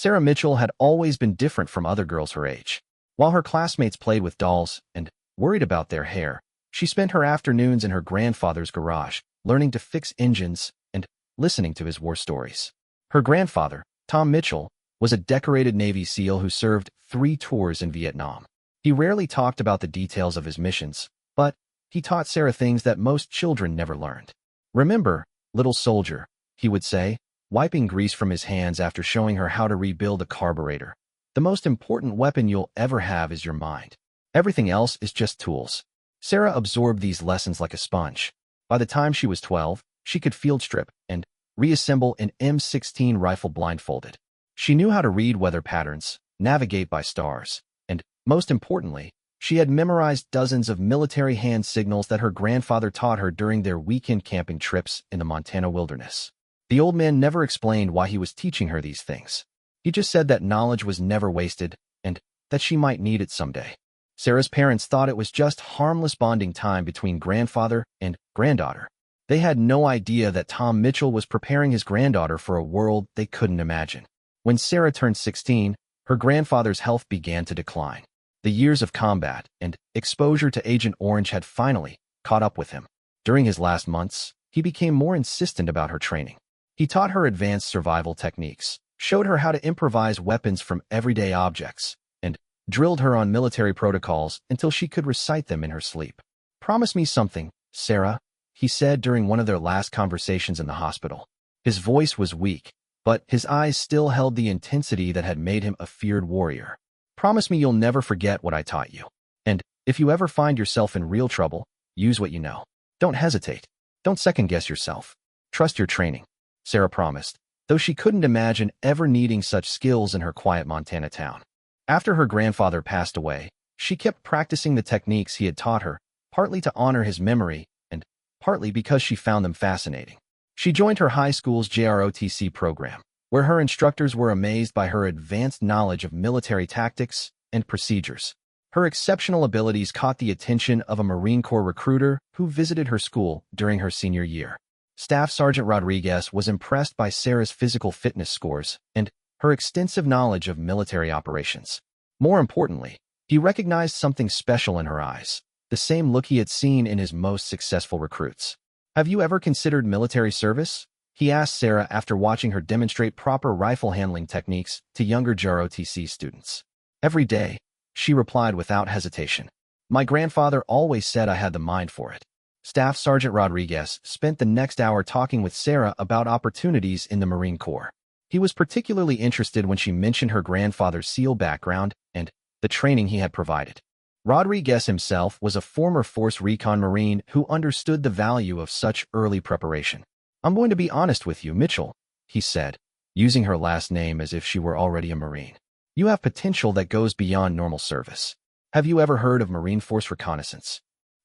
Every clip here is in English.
Sarah Mitchell had always been different from other girls her age. While her classmates played with dolls and worried about their hair, she spent her afternoons in her grandfather's garage, learning to fix engines and listening to his war stories. Her grandfather, Tom Mitchell, was a decorated Navy SEAL who served 3 tours in Vietnam. He rarely talked about the details of his missions, but he taught Sarah things that most children never learned. "Remember, little soldier," he would say, wiping grease from his hands after showing her how to rebuild a carburetor. "The most important weapon you'll ever have is your mind. Everything else is just tools." Sarah absorbed these lessons like a sponge. By the time she was 12, she could field strip and reassemble an M16 rifle blindfolded. She knew how to read weather patterns, navigate by stars, and, most importantly, she had memorized dozens of military hand signals that her grandfather taught her during their weekend camping trips in the Montana wilderness. The old man never explained why he was teaching her these things. He just said that knowledge was never wasted and that she might need it someday. Sarah's parents thought it was just harmless bonding time between grandfather and granddaughter. They had no idea that Tom Mitchell was preparing his granddaughter for a world they couldn't imagine. When Sarah turned 16, her grandfather's health began to decline. The years of combat and exposure to Agent Orange had finally caught up with him. During his last months, he became more insistent about her training. He taught her advanced survival techniques, showed her how to improvise weapons from everyday objects, and drilled her on military protocols until she could recite them in her sleep. "Promise me something, Sarah," he said during one of their last conversations in the hospital. His voice was weak, but his eyes still held the intensity that had made him a feared warrior. "Promise me you'll never forget what I taught you. And if you ever find yourself in real trouble, use what you know. Don't hesitate. Don't second-guess yourself. Trust your training." Sarah promised, though she couldn't imagine ever needing such skills in her quiet Montana town. After her grandfather passed away, she kept practicing the techniques he had taught her, partly to honor his memory and partly because she found them fascinating. She joined her high school's JROTC program, where her instructors were amazed by her advanced knowledge of military tactics and procedures. Her exceptional abilities caught the attention of a Marine Corps recruiter who visited her school during her senior year. Staff Sergeant Rodriguez was impressed by Sarah's physical fitness scores and her extensive knowledge of military operations. More importantly, he recognized something special in her eyes, the same look he had seen in his most successful recruits. "Have you ever considered military service?" he asked Sarah after watching her demonstrate proper rifle handling techniques to younger JROTC students. "Every day," she replied without hesitation. "My grandfather always said I had the mind for it." Staff Sergeant Rodriguez spent the next hour talking with Sarah about opportunities in the Marine Corps. He was particularly interested when she mentioned her grandfather's SEAL background and the training he had provided. Rodriguez himself was a former Force Recon Marine who understood the value of such early preparation. "I'm going to be honest with you, Mitchell," he said, using her last name as if she were already a Marine. "You have potential that goes beyond normal service. Have you ever heard of Marine Force Reconnaissance?"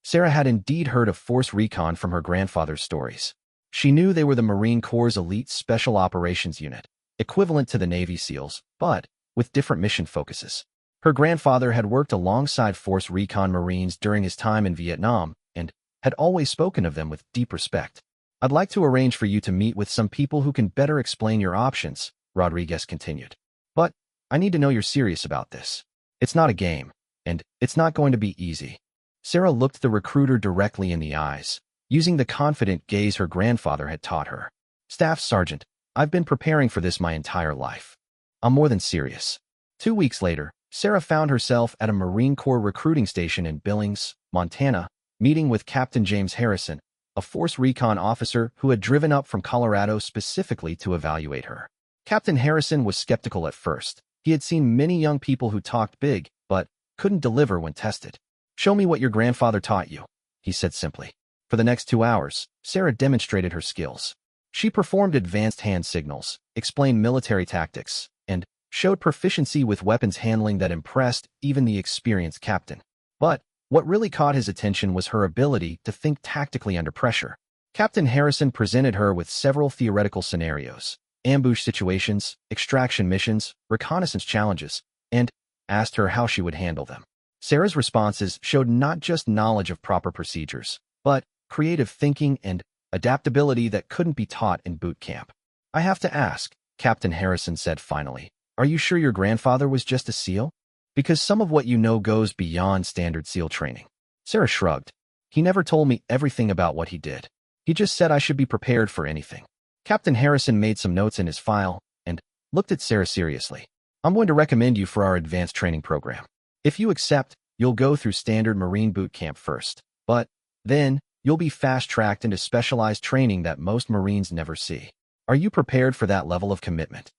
Sarah had indeed heard of Force Recon from her grandfather's stories. She knew they were the Marine Corps' elite Special Operations Unit, equivalent to the Navy SEALs, but with different mission focuses. Her grandfather had worked alongside Force Recon Marines during his time in Vietnam and had always spoken of them with deep respect. "I'd like to arrange for you to meet with some people who can better explain your options," Rodriguez continued. "But I need to know you're serious about this. It's not a game, and it's not going to be easy." Sarah looked the recruiter directly in the eyes, using the confident gaze her grandfather had taught her. "Staff Sergeant, I've been preparing for this my entire life. I'm more than serious." 2 weeks later, Sarah found herself at a Marine Corps recruiting station in Billings, Montana, meeting with Captain James Harrison, a Force Recon officer who had driven up from Colorado specifically to evaluate her. Captain Harrison was skeptical at first. He had seen many young people who talked big, but couldn't deliver when tested. "Show me what your grandfather taught you," he said simply. For the next 2 hours, Sarah demonstrated her skills. She performed advanced hand signals, explained military tactics, and showed proficiency with weapons handling that impressed even the experienced captain. But what really caught his attention was her ability to think tactically under pressure. Captain Harrison presented her with several theoretical scenarios, ambush situations, extraction missions, reconnaissance challenges, and asked her how she would handle them. Sarah's responses showed not just knowledge of proper procedures, but creative thinking and adaptability that couldn't be taught in boot camp. "I have to ask," Captain Harrison said finally, Are you sure your grandfather was just a SEAL? Because some of what you know goes beyond standard SEAL training. Sarah shrugged. He never told me everything about what he did. He just said I should be prepared for anything. Captain Harrison made some notes in his file and looked at Sarah seriously. I'm going to recommend you for our advanced training program. If you accept, you'll go through standard Marine boot camp first, but then you'll be fast-tracked into specialized training that most Marines never see. Are you prepared for that level of commitment?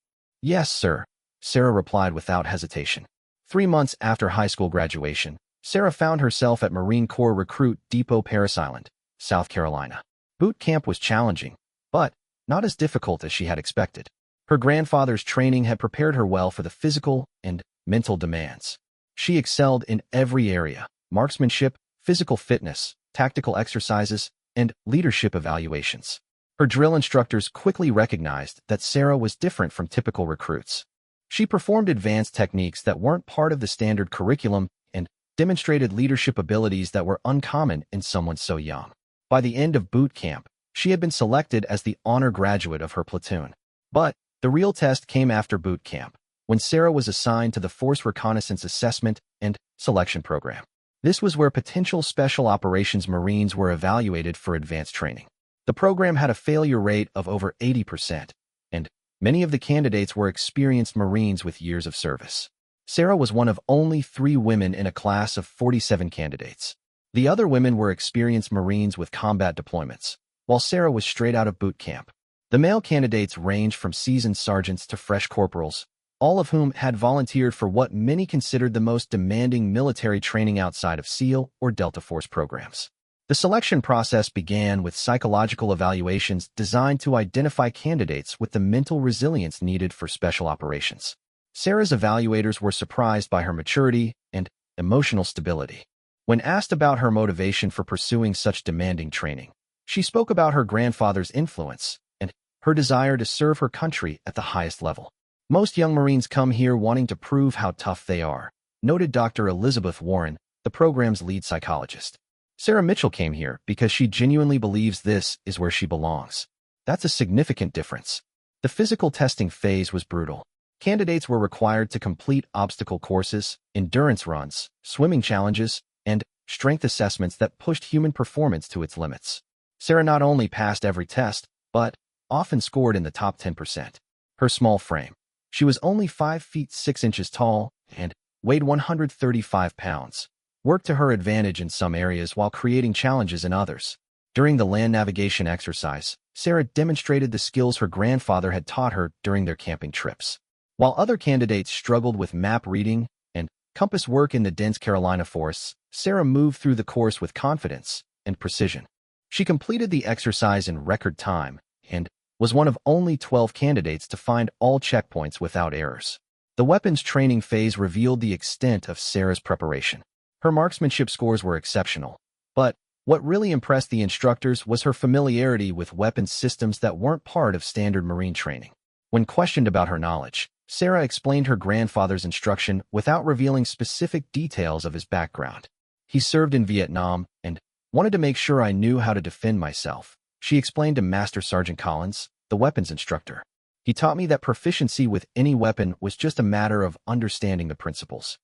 Yes, sir, Sarah replied without hesitation. 3 months after high school graduation, Sarah found herself at Marine Corps Recruit Depot Parris Island, South Carolina. Boot camp was challenging, but not as difficult as she had expected. Her grandfather's training had prepared her well for the physical and mental demands. She excelled in every area: marksmanship, physical fitness, tactical exercises, and leadership evaluations. Her drill instructors quickly recognized that Sarah was different from typical recruits. She performed advanced techniques that weren't part of the standard curriculum and demonstrated leadership abilities that were uncommon in someone so young. By the end of boot camp, she had been selected as the honor graduate of her platoon. But the real test came after boot camp, when Sarah was assigned to the Force Reconnaissance Assessment and Selection Program. This was where potential Special Operations Marines were evaluated for advanced training. The program had a failure rate of over 80%, and many of the candidates were experienced Marines with years of service. Sarah was one of only 3 women in a class of 47 candidates. The other women were experienced Marines with combat deployments, while Sarah was straight out of boot camp. The male candidates ranged from seasoned sergeants to fresh corporals, all of whom had volunteered for what many considered the most demanding military training outside of SEAL or Delta Force programs. The selection process began with psychological evaluations designed to identify candidates with the mental resilience needed for special operations. Sarah's evaluators were surprised by her maturity and emotional stability. When asked about her motivation for pursuing such demanding training, she spoke about her grandfather's influence and her desire to serve her country at the highest level. Most young Marines come here wanting to prove how tough they are, noted Dr. Elizabeth Warren, the program's lead psychologist. Sarah Mitchell came here because she genuinely believes this is where she belongs. That's a significant difference. The physical testing phase was brutal. Candidates were required to complete obstacle courses, endurance runs, swimming challenges, and strength assessments that pushed human performance to its limits. Sarah not only passed every test, but often scored in the top 10%. Her small frame. She was only 5 feet 6 inches tall and weighed 135 pounds. Worked to her advantage in some areas while creating challenges in others. During the land navigation exercise, Sarah demonstrated the skills her grandfather had taught her during their camping trips. While other candidates struggled with map reading and compass work in the dense Carolina forests, Sarah moved through the course with confidence and precision. She completed the exercise in record time and was one of only 12 candidates to find all checkpoints without errors. The weapons training phase revealed the extent of Sarah's preparation. Her marksmanship scores were exceptional, but what really impressed the instructors was her familiarity with weapons systems that weren't part of standard Marine training. When questioned about her knowledge, Sarah explained her grandfather's instruction without revealing specific details of his background. He served in Vietnam and wanted to make sure I knew how to defend myself, she explained to Master Sergeant Collins, the weapons instructor. He taught me that proficiency with any weapon was just a matter of understanding the principles.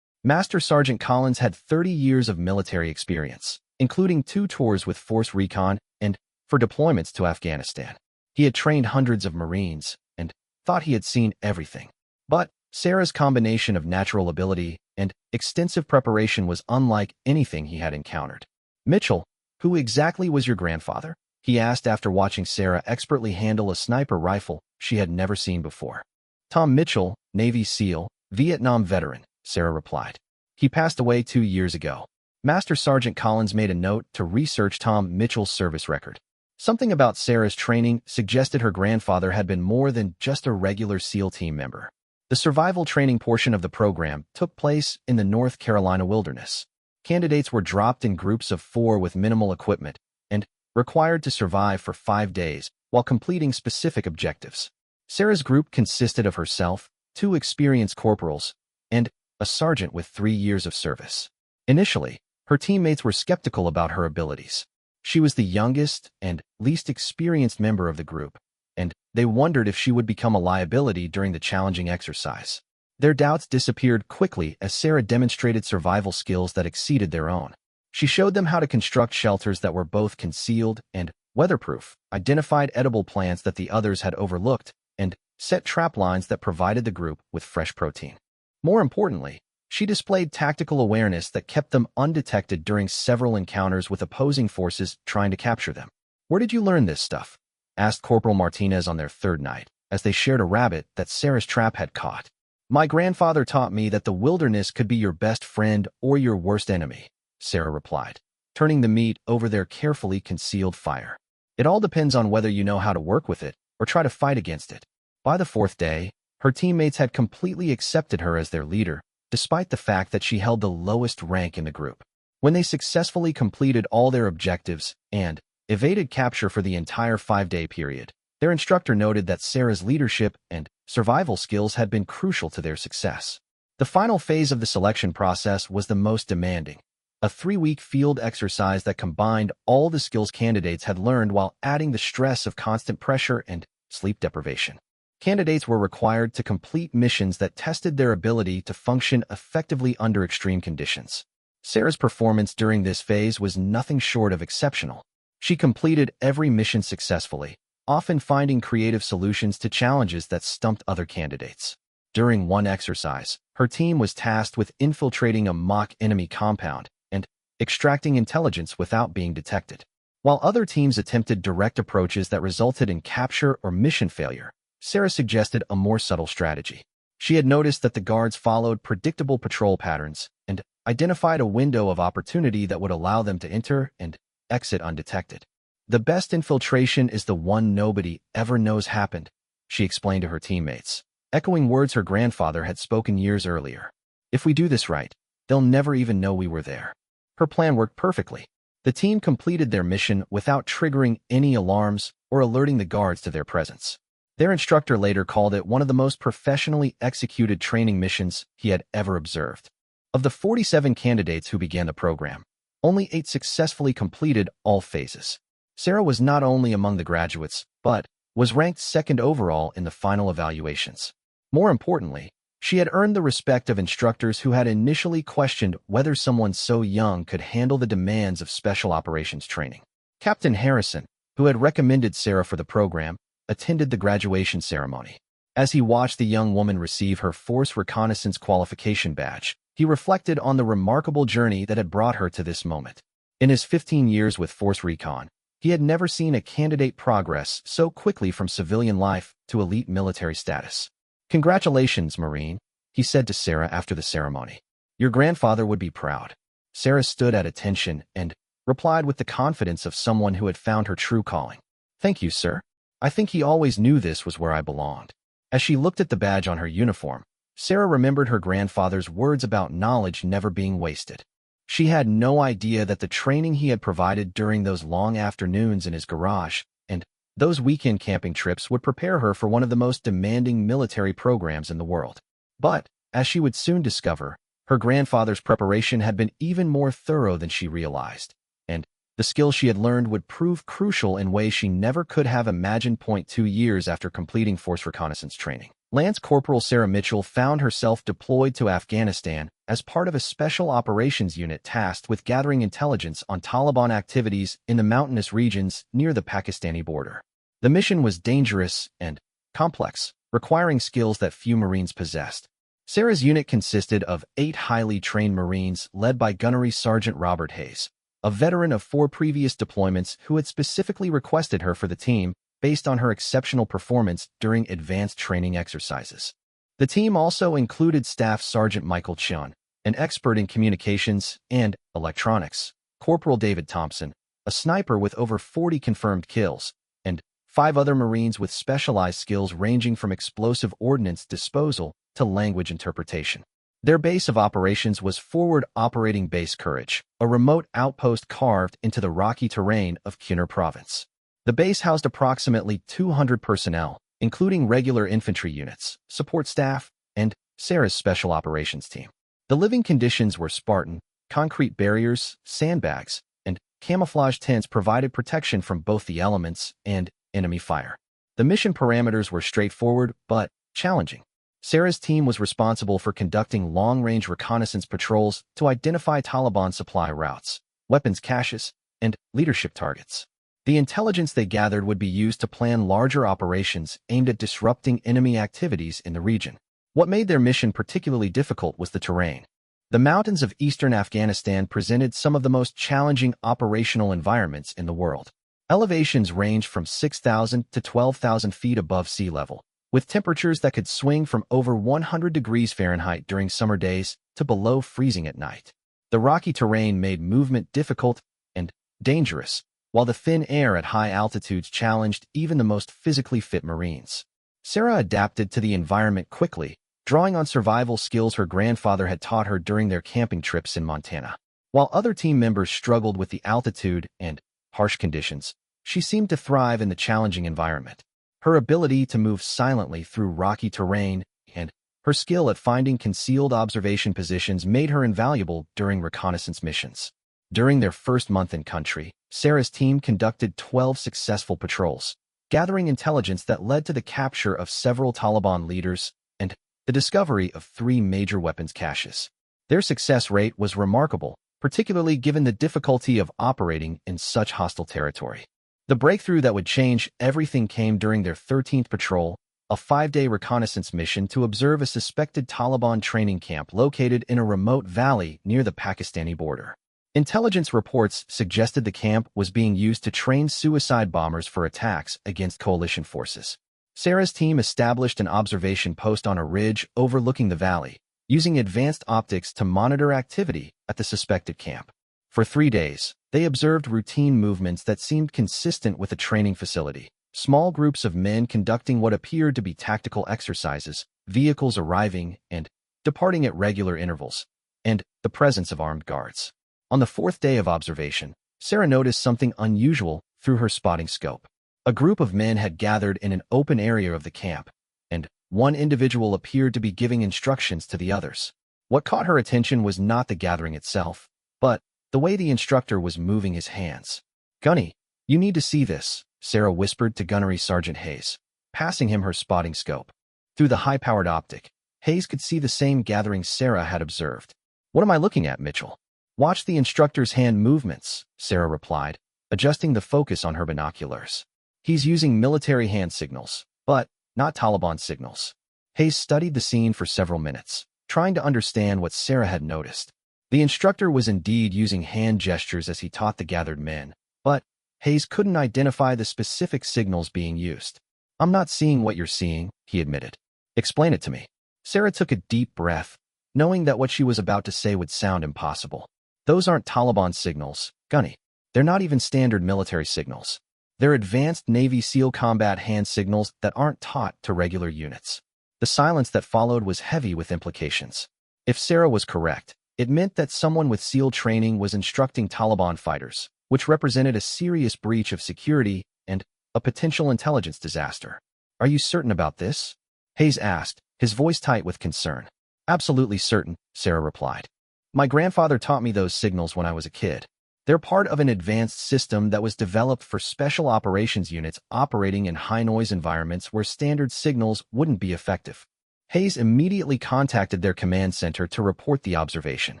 Master Sergeant Collins had 30 years of military experience, including 2 tours with Force Recon and for deployments to Afghanistan. He had trained hundreds of Marines and thought he had seen everything. But Sarah's combination of natural ability and extensive preparation was unlike anything he had encountered. Mitchell, who exactly was your grandfather? He asked after watching Sarah expertly handle a sniper rifle she had never seen before. Tom Mitchell, Navy SEAL, Vietnam veteran, Sarah replied. He passed away 2 years ago. Master Sergeant Collins made a note to research Tom Mitchell's service record. Something about Sarah's training suggested her grandfather had been more than just a regular SEAL team member. The survival training portion of the program took place in the North Carolina wilderness. Candidates were dropped in groups of 4 with minimal equipment and required to survive for 5 days while completing specific objectives. Sarah's group consisted of herself, 2 experienced corporals, and a sergeant with 3 years of service. Initially, her teammates were skeptical about her abilities. She was the youngest and least experienced member of the group, and they wondered if she would become a liability during the challenging exercise. Their doubts disappeared quickly as Sarah demonstrated survival skills that exceeded their own. She showed them how to construct shelters that were both concealed and weatherproof, identified edible plants that the others had overlooked, and set trap lines that provided the group with fresh protein. More importantly, she displayed tactical awareness that kept them undetected during several encounters with opposing forces trying to capture them. "Where did you learn this stuff?" asked Corporal Martinez on their third night, as they shared a rabbit that Sarah's trap had caught. "My grandfather taught me that the wilderness could be your best friend or your worst enemy," Sarah replied, turning the meat over their carefully concealed fire. "It all depends on whether you know how to work with it or try to fight against it." By the fourth day, her teammates had completely accepted her as their leader, despite the fact that she held the lowest rank in the group. When they successfully completed all their objectives and evaded capture for the entire 5-day period, their instructor noted that Sarah's leadership and survival skills had been crucial to their success. The final phase of the selection process was the most demanding, a 3-week field exercise that combined all the skills candidates had learned while adding the stress of constant pressure and sleep deprivation. Candidates were required to complete missions that tested their ability to function effectively under extreme conditions. Sarah's performance during this phase was nothing short of exceptional. She completed every mission successfully, often finding creative solutions to challenges that stumped other candidates. During one exercise, her team was tasked with infiltrating a mock enemy compound and extracting intelligence without being detected. While other teams attempted direct approaches that resulted in capture or mission failure, Sarah suggested a more subtle strategy. She had noticed that the guards followed predictable patrol patterns and identified a window of opportunity that would allow them to enter and exit undetected. "The best infiltration is the one nobody ever knows happened," she explained to her teammates, echoing words her grandfather had spoken years earlier. "If we do this right, they'll never even know we were there." Her plan worked perfectly. The team completed their mission without triggering any alarms or alerting the guards to their presence. Their instructor later called it one of the most professionally executed training missions he had ever observed. Of the 47 candidates who began the program, only 8 successfully completed all phases. Sarah was not only among the graduates, but was ranked second overall in the final evaluations. More importantly, she had earned the respect of instructors who had initially questioned whether someone so young could handle the demands of special operations training. Captain Harrison, who had recommended Sarah for the program, attended the graduation ceremony. As he watched the young woman receive her Force Reconnaissance qualification badge, he reflected on the remarkable journey that had brought her to this moment. In his 15 years with Force Recon, he had never seen a candidate progress so quickly from civilian life to elite military status. "Congratulations, Marine," he said to Sarah after the ceremony. "Your grandfather would be proud." Sarah stood at attention and replied with the confidence of someone who had found her true calling. "Thank you, sir. I think he always knew this was where I belonged." As she looked at the badge on her uniform, Sarah remembered her grandfather's words about knowledge never being wasted. She had no idea that the training he had provided during those long afternoons in his garage and those weekend camping trips would prepare her for one of the most demanding military programs in the world. But, as she would soon discover, her grandfather's preparation had been even more thorough than she realized, and the skills she had learned would prove crucial in ways she never could have imagined. 2 years after completing Force Reconnaissance training, Lance Corporal Sarah Mitchell found herself deployed to Afghanistan as part of a special operations unit tasked with gathering intelligence on Taliban activities in the mountainous regions near the Pakistani border. The mission was dangerous and complex, requiring skills that few Marines possessed. Sarah's unit consisted of 8 highly trained Marines led by Gunnery Sergeant Robert Hayes, a veteran of 4 previous deployments who had specifically requested her for the team based on her exceptional performance during advanced training exercises. The team also included Staff Sergeant Michael Chun, an expert in communications and electronics, Corporal David Thompson, a sniper with over 40 confirmed kills, and 5 other Marines with specialized skills ranging from explosive ordnance disposal to language interpretation. Their base of operations was Forward Operating Base Courage, a remote outpost carved into the rocky terrain of Khyber Province. The base housed approximately 200 personnel, including regular infantry units, support staff, and Sarah's special operations team. The living conditions were Spartan. Concrete barriers, sandbags, and camouflage tents provided protection from both the elements and enemy fire. The mission parameters were straightforward but challenging. Sarah's team was responsible for conducting long-range reconnaissance patrols to identify Taliban supply routes, weapons caches, and leadership targets. The intelligence they gathered would be used to plan larger operations aimed at disrupting enemy activities in the region. What made their mission particularly difficult was the terrain. The mountains of eastern Afghanistan presented some of the most challenging operational environments in the world. Elevations ranged from 6,000 to 12,000 feet above sea level, with temperatures that could swing from over 100 degrees Fahrenheit during summer days to below freezing at night. The rocky terrain made movement difficult and dangerous, while the thin air at high altitudes challenged even the most physically fit Marines. Sarah adapted to the environment quickly, drawing on survival skills her grandfather had taught her during their camping trips in Montana. While other team members struggled with the altitude and harsh conditions, she seemed to thrive in the challenging environment. Her ability to move silently through rocky terrain and her skill at finding concealed observation positions made her invaluable during reconnaissance missions. During their first month in country, Sarah's team conducted 12 successful patrols, gathering intelligence that led to the capture of several Taliban leaders and the discovery of 3 major weapons caches. Their success rate was remarkable, particularly given the difficulty of operating in such hostile territory. The breakthrough that would change everything came during their 13th patrol, a 5-day reconnaissance mission to observe a suspected Taliban training camp located in a remote valley near the Pakistani border. Intelligence reports suggested the camp was being used to train suicide bombers for attacks against coalition forces. Sarah's team established an observation post on a ridge overlooking the valley, using advanced optics to monitor activity at the suspected camp. For 3 days, they observed routine movements that seemed consistent with a training facility. Small groups of men conducting what appeared to be tactical exercises, vehicles arriving and departing at regular intervals, and the presence of armed guards. On the 4th day of observation, Sarah noticed something unusual through her spotting scope. A group of men had gathered in an open area of the camp, and one individual appeared to be giving instructions to the others. What caught her attention was not the gathering itself, but the way the instructor was moving his hands. "Gunny, you need to see this," Sarah whispered to Gunnery Sergeant Hayes, passing him her spotting scope. Through the high-powered optic, Hayes could see the same gathering Sarah had observed. "What am I looking at, Mitchell?" "Watch the instructor's hand movements," Sarah replied, adjusting the focus on her binoculars. "He's using military hand signals, but not Taliban signals." Hayes studied the scene for several minutes, trying to understand what Sarah had noticed. The instructor was indeed using hand gestures as he taught the gathered men, but Hayes couldn't identify the specific signals being used. "I'm not seeing what you're seeing," he admitted. "Explain it to me." Sarah took a deep breath, knowing that what she was about to say would sound impossible. "Those aren't Taliban signals, Gunny. They're not even standard military signals. They're advanced Navy SEAL combat hand signals that aren't taught to regular units." The silence that followed was heavy with implications. If Sarah was correct, it meant that someone with SEAL training was instructing Taliban fighters, which represented a serious breach of security and a potential intelligence disaster. "Are you certain about this?" Hayes asked, his voice tight with concern. "Absolutely certain," Sarah replied. "My grandfather taught me those signals when I was a kid. They're part of an advanced system that was developed for special operations units operating in high-noise environments where standard signals wouldn't be effective." Hayes immediately contacted their command center to report the observation.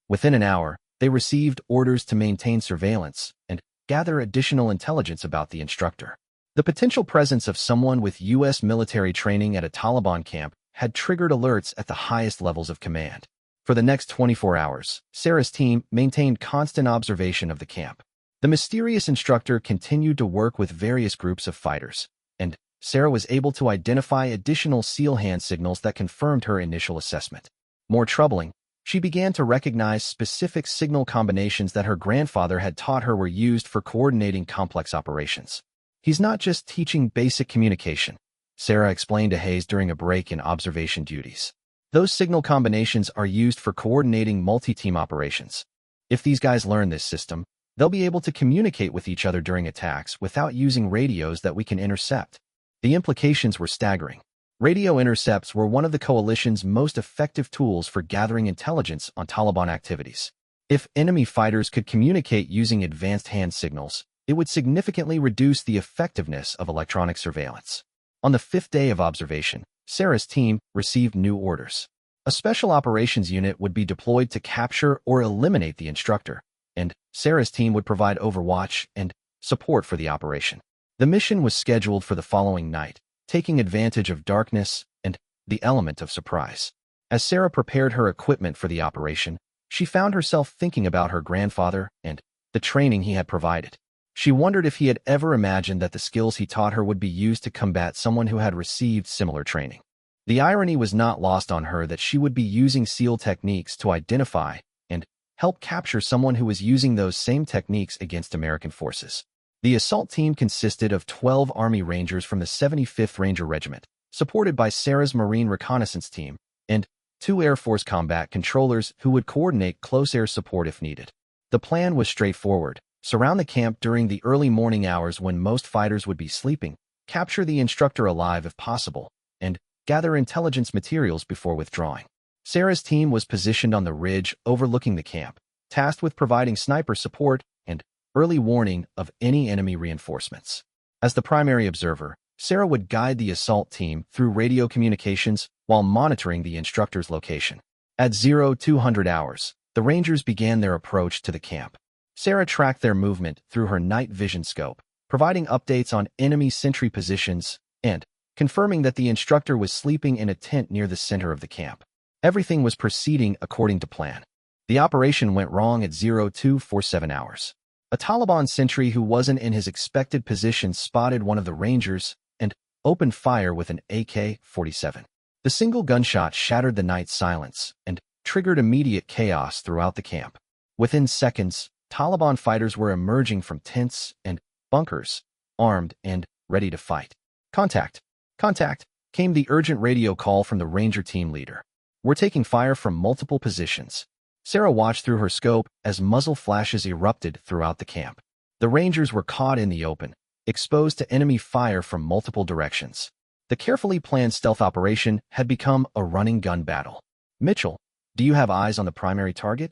Within an hour, they received orders to maintain surveillance and gather additional intelligence about the instructor. The potential presence of someone with U.S. military training at a Taliban camp had triggered alerts at the highest levels of command. For the next 24 hours, Sarah's team maintained constant observation of the camp. The mysterious instructor continued to work with various groups of fighters, and Sarah was able to identify additional SEAL hand signals that confirmed her initial assessment. More troubling, she began to recognize specific signal combinations that her grandfather had taught her were used for coordinating complex operations. "He's not just teaching basic communication," Sarah explained to Hayes during a break in observation duties. "Those signal combinations are used for coordinating multi-team operations. If these guys learn this system, they'll be able to communicate with each other during attacks without using radios that we can intercept." The implications were staggering. Radio intercepts were one of the coalition's most effective tools for gathering intelligence on Taliban activities. If enemy fighters could communicate using advanced hand signals, it would significantly reduce the effectiveness of electronic surveillance. On the 5th day of observation, Sarah's team received new orders. A special operations unit would be deployed to capture or eliminate the instructor, and Sarah's team would provide overwatch and support for the operation. The mission was scheduled for the following night, taking advantage of darkness and the element of surprise. As Sarah prepared her equipment for the operation, she found herself thinking about her grandfather and the training he had provided. She wondered if he had ever imagined that the skills he taught her would be used to combat someone who had received similar training. The irony was not lost on her that she would be using SEAL techniques to identify and help capture someone who was using those same techniques against American forces. The assault team consisted of 12 Army Rangers from the 75th Ranger Regiment, supported by Sarah's Marine Reconnaissance Team, and 2 Air Force combat controllers who would coordinate close air support if needed. The plan was straightforward: surround the camp during the early morning hours when most fighters would be sleeping, capture the instructor alive if possible, and gather intelligence materials before withdrawing. Sarah's team was positioned on the ridge overlooking the camp, tasked with providing sniper support and early warning of any enemy reinforcements. As the primary observer, Sarah would guide the assault team through radio communications while monitoring the instructor's location. At 0200 hours, the Rangers began their approach to the camp. Sarah tracked their movement through her night vision scope, providing updates on enemy sentry positions and confirming that the instructor was sleeping in a tent near the center of the camp. Everything was proceeding according to plan. The operation went wrong at 0247 hours. A Taliban sentry who wasn't in his expected position spotted one of the Rangers and opened fire with an AK-47. The single gunshot shattered the night silence and triggered immediate chaos throughout the camp. Within seconds, Taliban fighters were emerging from tents and bunkers, armed and ready to fight. Contact! Contact! Came the urgent radio call from the Ranger team leader. We're taking fire from multiple positions. Sarah watched through her scope as muzzle flashes erupted throughout the camp. The Rangers were caught in the open, exposed to enemy fire from multiple directions. The carefully planned stealth operation had become a running gun battle. Mitchell, do you have eyes on the primary target?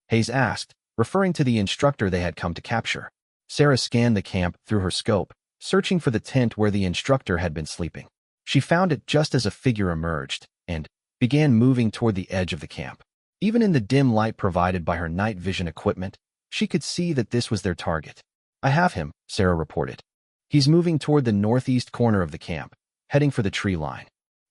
Hayes asked, referring to the instructor they had come to capture. Sarah scanned the camp through her scope, searching for the tent where the instructor had been sleeping. She found it just as a figure emerged and began moving toward the edge of the camp. Even in the dim light provided by her night vision equipment, she could see that this was their target. I have him, Sarah reported. He's moving toward the northeast corner of the camp, heading for the tree line.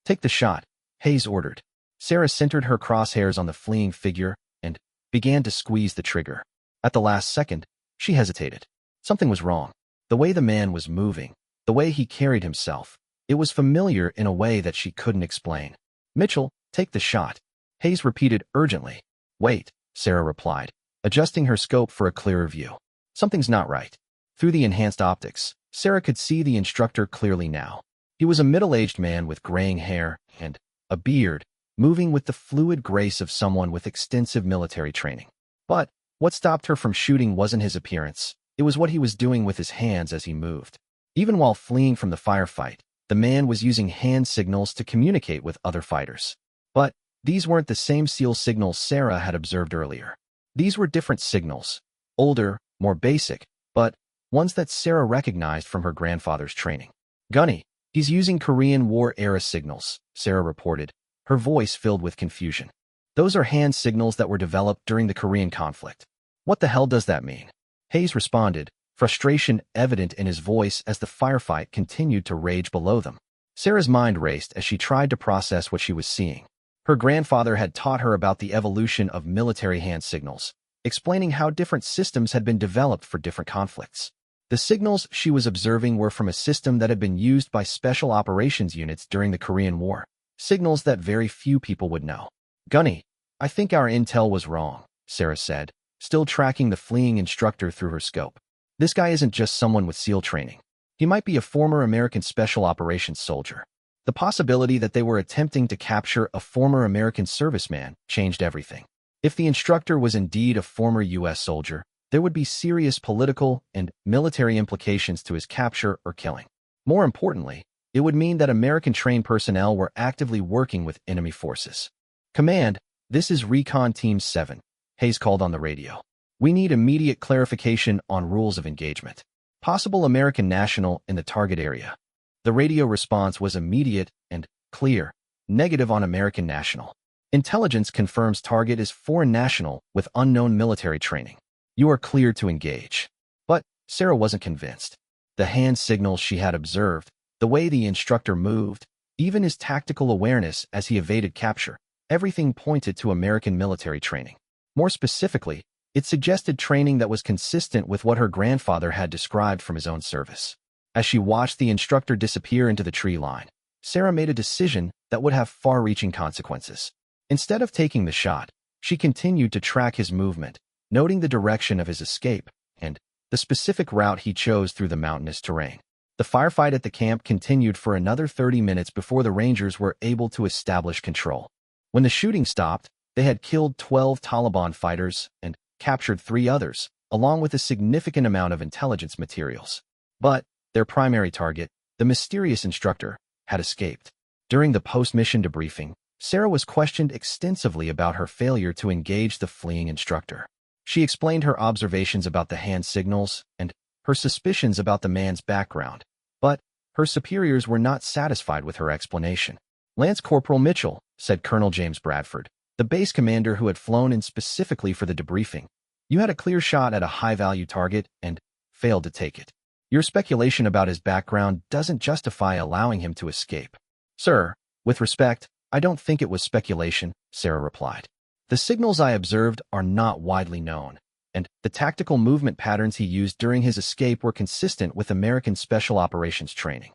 Take the shot, Hayes ordered. Sarah centered her crosshairs on the fleeing figure and began to squeeze the trigger. At the last second, she hesitated. Something was wrong. The way the man was moving, the way he carried himself, it was familiar in a way that she couldn't explain. Mitchell, take the shot, Hayes repeated urgently. Wait, Sarah replied, adjusting her scope for a clearer view. Something's not right. Through the enhanced optics, Sarah could see the instructor clearly now. He was a middle-aged man with graying hair and a beard, moving with the fluid grace of someone with extensive military training. But what stopped her from shooting wasn't his appearance. It was what he was doing with his hands as he moved. Even while fleeing from the firefight, the man was using hand signals to communicate with other fighters. But these weren't the same SEAL signals Sarah had observed earlier. These were different signals, older, more basic, but ones that Sarah recognized from her grandfather's training. Gunny, he's using Korean War-era signals, Sarah reported, her voice filled with confusion. Those are hand signals that were developed during the Korean conflict. What the hell does that mean? Hayes responded, frustration evident in his voice as the firefight continued to rage below them. Sarah's mind raced as she tried to process what she was seeing. Her grandfather had taught her about the evolution of military hand signals, explaining how different systems had been developed for different conflicts. The signals she was observing were from a system that had been used by special operations units during the Korean War, signals that very few people would know. Gunny, I think our intel was wrong, Sarah said, still tracking the fleeing instructor through her scope. This guy isn't just someone with SEAL training. He might be a former American Special Operations soldier. The possibility that they were attempting to capture a former American serviceman changed everything. If the instructor was indeed a former U.S. soldier, there would be serious political and military implications to his capture or killing. More importantly, it would mean that American-trained personnel were actively working with enemy forces. Command, this is Recon Team 7, Hayes called on the radio. We need immediate clarification on rules of engagement. Possible American national in the target area. The radio response was immediate and clear, negative on American national. Intelligence confirms target is foreign national with unknown military training. You are cleared to engage. But Sarah wasn't convinced. The hand signals she had observed, the way the instructor moved, even his tactical awareness as he evaded capture, everything pointed to American military training. More specifically, it suggested training that was consistent with what her grandfather had described from his own service. As she watched the instructor disappear into the tree line, Sarah made a decision that would have far-reaching consequences. Instead of taking the shot, she continued to track his movement, noting the direction of his escape and the specific route he chose through the mountainous terrain. The firefight at the camp continued for another 30 minutes before the Rangers were able to establish control. When the shooting stopped, they had killed 12 Taliban fighters and captured 3 others, along with a significant amount of intelligence materials. But their primary target, the mysterious instructor, had escaped. During the post-mission debriefing, Sarah was questioned extensively about her failure to engage the fleeing instructor. She explained her observations about the hand signals and her suspicions about the man's background, but her superiors were not satisfied with her explanation. "Lance Corporal Mitchell," said Colonel James Bradford, the base commander who had flown in specifically for the debriefing, "you had a clear shot at a high-value target and failed to take it. Your speculation about his background doesn't justify allowing him to escape." "Sir, with respect, I don't think it was speculation," Sarah replied. "The signals I observed are not widely known, and the tactical movement patterns he used during his escape were consistent with American Special Operations training."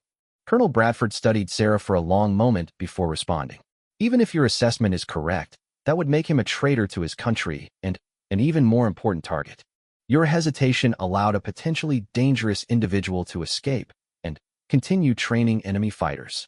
Colonel Bradford studied Sarah for a long moment before responding. "Even if your assessment is correct, that would make him a traitor to his country and an even more important target. Your hesitation allowed a potentially dangerous individual to escape and continue training enemy fighters."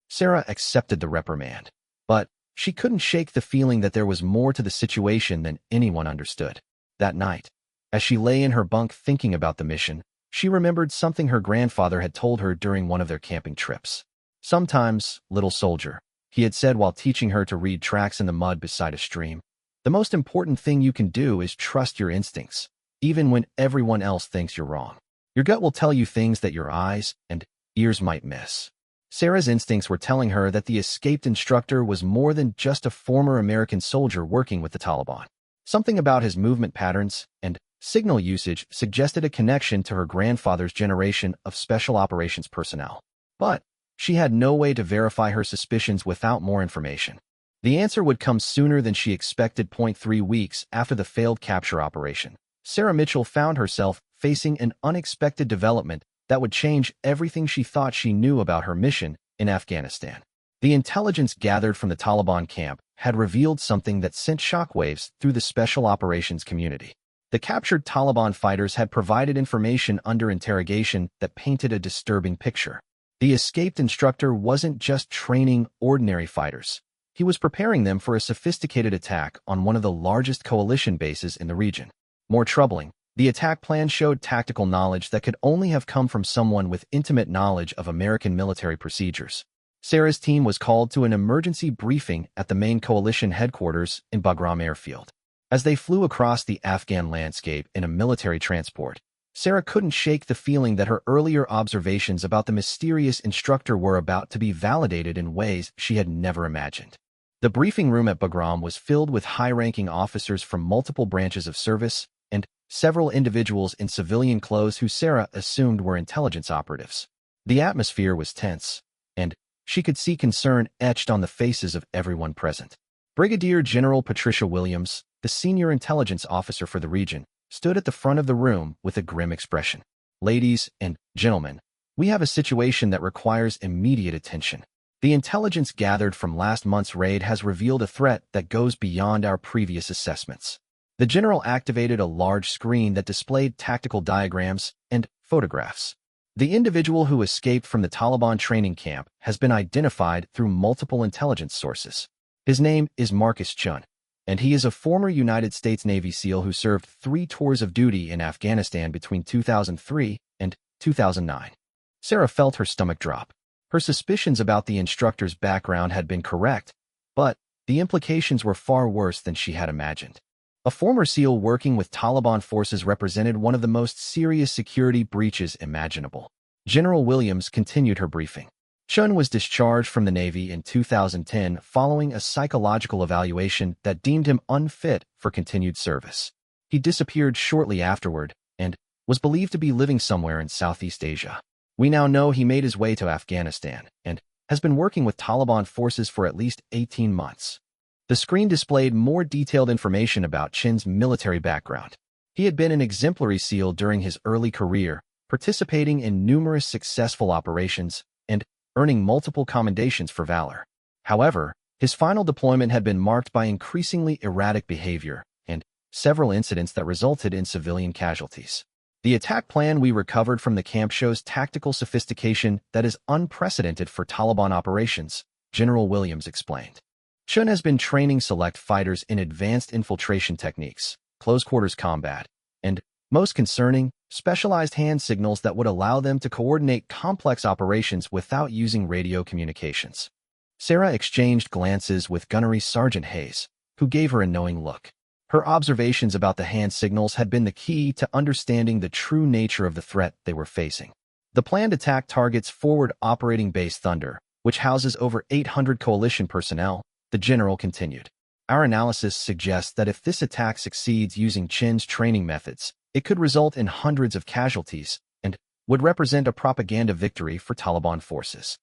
Sarah accepted the reprimand, but she couldn't shake the feeling that there was more to the situation than anyone understood. That night, as she lay in her bunk thinking about the mission, she remembered something her grandfather had told her during one of their camping trips. "Sometimes, little soldier," he had said while teaching her to read tracks in the mud beside a stream, "the most important thing you can do is trust your instincts, even when everyone else thinks you're wrong. Your gut will tell you things that your eyes and ears might miss." Sarah's instincts were telling her that the escaped instructor was more than just a former American soldier working with the Taliban. Something about his movement patterns and signal usage suggested a connection to her grandfather's generation of special operations personnel. But she had no way to verify her suspicions without more information. The answer would come sooner than she expected. 3 weeks after the failed capture operation, Sarah Mitchell found herself facing an unexpected development that would change everything she thought she knew about her mission in Afghanistan. The intelligence gathered from the Taliban camp had revealed something that sent shockwaves through the special operations community. The captured Taliban fighters had provided information under interrogation that painted a disturbing picture. The escaped instructor wasn't just training ordinary fighters. He was preparing them for a sophisticated attack on one of the largest coalition bases in the region. More troubling, the attack plan showed tactical knowledge that could only have come from someone with intimate knowledge of American military procedures. Sarah's team was called to an emergency briefing at the main coalition headquarters in Bagram Airfield. As they flew across the Afghan landscape in a military transport, Sarah couldn't shake the feeling that her earlier observations about the mysterious instructor were about to be validated in ways she had never imagined. The briefing room at Bagram was filled with high-ranking officers from multiple branches of service and several individuals in civilian clothes who Sarah assumed were intelligence operatives. The atmosphere was tense, and she could see concern etched on the faces of everyone present. Brigadier General Patricia Williams, the senior intelligence officer for the region, stood at the front of the room with a grim expression. "Ladies and gentlemen, we have a situation that requires immediate attention. The intelligence gathered from last month's raid has revealed a threat that goes beyond our previous assessments." The general activated a large screen that displayed tactical diagrams and photographs. "The individual who escaped from the Taliban training camp has been identified through multiple intelligence sources. His name is Marcus Chun, and he is a former United States Navy SEAL who served 3 tours of duty in Afghanistan between 2003 and 2009. Sarah felt her stomach drop. Her suspicions about the instructor's background had been correct, but the implications were far worse than she had imagined. A former SEAL working with Taliban forces represented one of the most serious security breaches imaginable. General Williams continued her briefing. Chun was discharged from the Navy in 2010 following a psychological evaluation that deemed him unfit for continued service. He disappeared shortly afterward and was believed to be living somewhere in Southeast Asia. We now know he made his way to Afghanistan and has been working with Taliban forces for at least 18 months. The screen displayed more detailed information about Chin's military background. He had been an exemplary SEAL during his early career, participating in numerous successful operations and earning multiple commendations for valor. However, his final deployment had been marked by increasingly erratic behavior and several incidents that resulted in civilian casualties. The attack plan we recovered from the camp shows tactical sophistication that is unprecedented for Taliban operations, General Williams explained. Chun has been training select fighters in advanced infiltration techniques, close-quarters combat, and, most concerning, specialized hand signals that would allow them to coordinate complex operations without using radio communications. Sarah exchanged glances with Gunnery Sergeant Hayes, who gave her a knowing look. Her observations about the hand signals had been the key to understanding the true nature of the threat they were facing. The planned attack targets Forward Operating Base Thunder, which houses over 800 coalition personnel, the general continued. Our analysis suggests that if this attack succeeds using Chin's training methods, it could result in hundreds of casualties and would represent a propaganda victory for Taliban forces.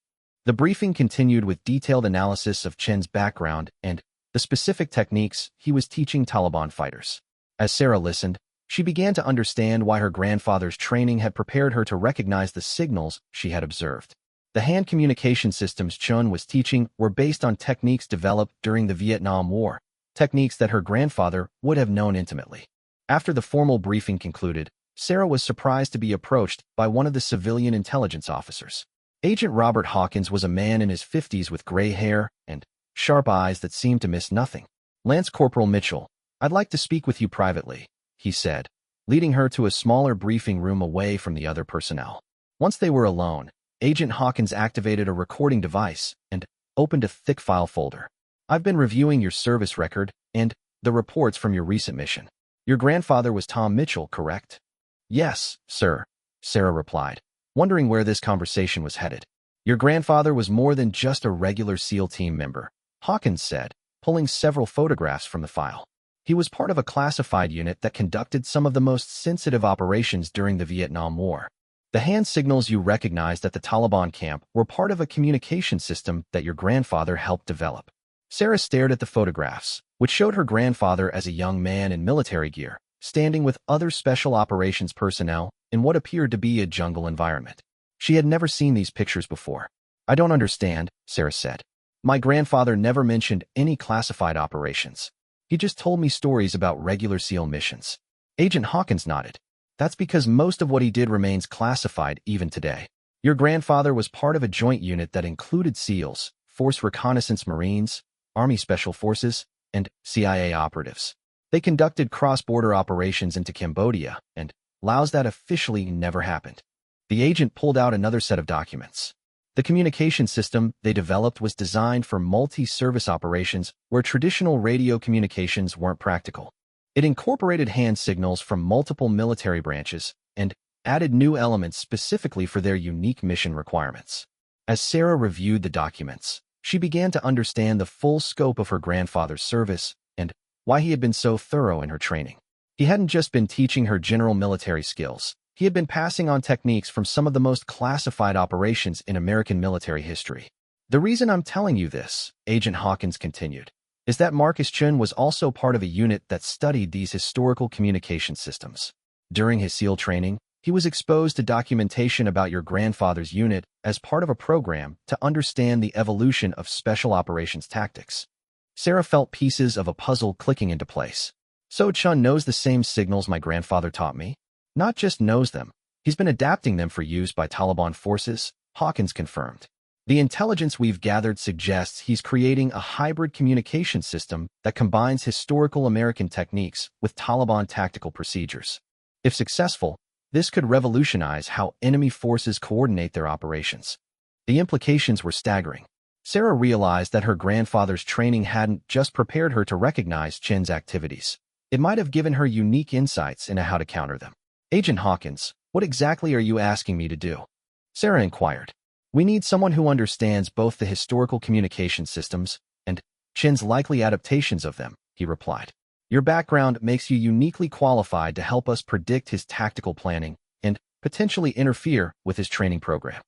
The briefing continued with detailed analysis of Chin's background and the specific techniques he was teaching Taliban fighters. As Sarah listened, she began to understand why her grandfather's training had prepared her to recognize the signals she had observed. The hand communication systems Chun was teaching were based on techniques developed during the Vietnam War, techniques that her grandfather would have known intimately. After the formal briefing concluded, Sarah was surprised to be approached by one of the civilian intelligence officers. Agent Robert Hawkins was a man in his 50s with gray hair and sharp eyes that seemed to miss nothing. "Lance Corporal Mitchell, I'd like to speak with you privately," he said, leading her to a smaller briefing room away from the other personnel. Once they were alone, Agent Hawkins activated a recording device and opened a thick file folder. "I've been reviewing your service record and the reports from your recent mission. Your grandfather was Tom Mitchell, correct?" "Yes, sir," Sarah replied, wondering where this conversation was headed. "Your grandfather was more than just a regular SEAL team member," Hawkins said, pulling several photographs from the file. "He was part of a classified unit that conducted some of the most sensitive operations during the Vietnam War. The hand signals you recognized at the Taliban camp were part of a communication system that your grandfather helped develop." Sarah stared at the photographs, which showed her grandfather as a young man in military gear, standing with other special operations personnel in what appeared to be a jungle environment. She had never seen these pictures before. "I don't understand," Sarah said. "My grandfather never mentioned any classified operations. He just told me stories about regular SEAL missions." Agent Hawkins nodded. "That's because most of what he did remains classified even today. Your grandfather was part of a joint unit that included SEALs, Force Reconnaissance Marines, Army Special Forces, and CIA operatives. They conducted cross-border operations into Cambodia and Laos that officially never happened." The agent pulled out another set of documents. The communication system they developed was designed for multi-service operations where traditional radio communications weren't practical. It incorporated hand signals from multiple military branches and added new elements specifically for their unique mission requirements. As Sarah reviewed the documents, she began to understand the full scope of her grandfather's service and why he had been so thorough in her training. He hadn't just been teaching her general military skills. He had been passing on techniques from some of the most classified operations in American military history. "The reason I'm telling you this," Agent Hawkins continued, "is that Marcus Chun was also part of a unit that studied these historical communication systems. During his SEAL training, he was exposed to documentation about your grandfather's unit as part of a program to understand the evolution of special operations tactics." Sarah felt pieces of a puzzle clicking into place. "So Chun knows the same signals my grandfather taught me?" "Not just knows them, he's been adapting them for use by Taliban forces," Hawkins confirmed. "The intelligence we've gathered suggests he's creating a hybrid communication system that combines historical American techniques with Taliban tactical procedures. If successful, this could revolutionize how enemy forces coordinate their operations." The implications were staggering. Sarah realized that her grandfather's training hadn't just prepared her to recognize Chin's activities. It might have given her unique insights into how to counter them. "Agent Hawkins, what exactly are you asking me to do?" Sarah inquired. We need someone who understands both the historical communication systems and Chin's likely adaptations of them, he replied. Your background makes you uniquely qualified to help us predict his tactical planning and potentially interfere with his training program.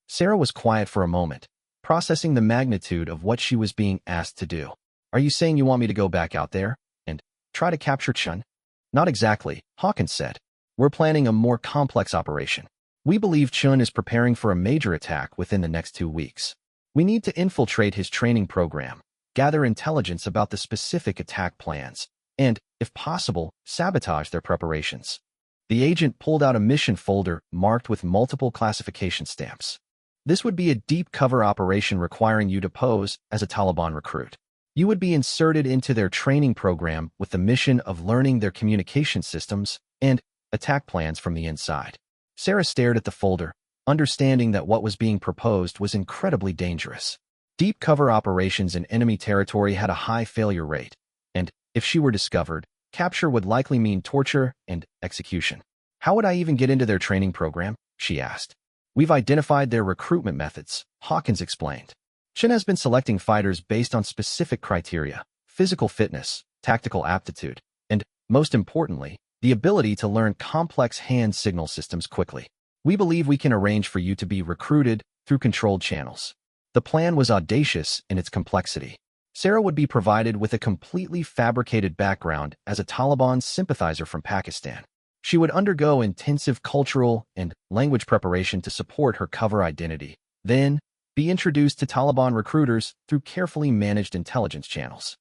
Sarah was quiet for a moment, processing the magnitude of what she was being asked to do. Are you saying you want me to go back out there and try to capture Chen? Not exactly, Hawkins said. We're planning a more complex operation. We believe Chun is preparing for a major attack within the next 2 weeks. We need to infiltrate his training program, gather intelligence about the specific attack plans, and, if possible, sabotage their preparations. The agent pulled out a mission folder marked with multiple classification stamps. This would be a deep cover operation requiring you to pose as a Taliban recruit. You would be inserted into their training program with the mission of learning their communication systems and attack plans from the inside. Sarah stared at the folder, understanding that what was being proposed was incredibly dangerous. Deep cover operations in enemy territory had a high failure rate, and if she were discovered, capture would likely mean torture and execution. How would I even get into their training program? She asked. We've identified their recruitment methods, Hawkins explained. Chen has been selecting fighters based on specific criteria: physical fitness, tactical aptitude, and, most importantly, the ability to learn complex hand signal systems quickly. We believe we can arrange for you to be recruited through controlled channels. The plan was audacious in its complexity. Sarah would be provided with a completely fabricated background as a Taliban sympathizer from Pakistan. She would undergo intensive cultural and language preparation to support her cover identity, then be introduced to Taliban recruiters through carefully managed intelligence channels.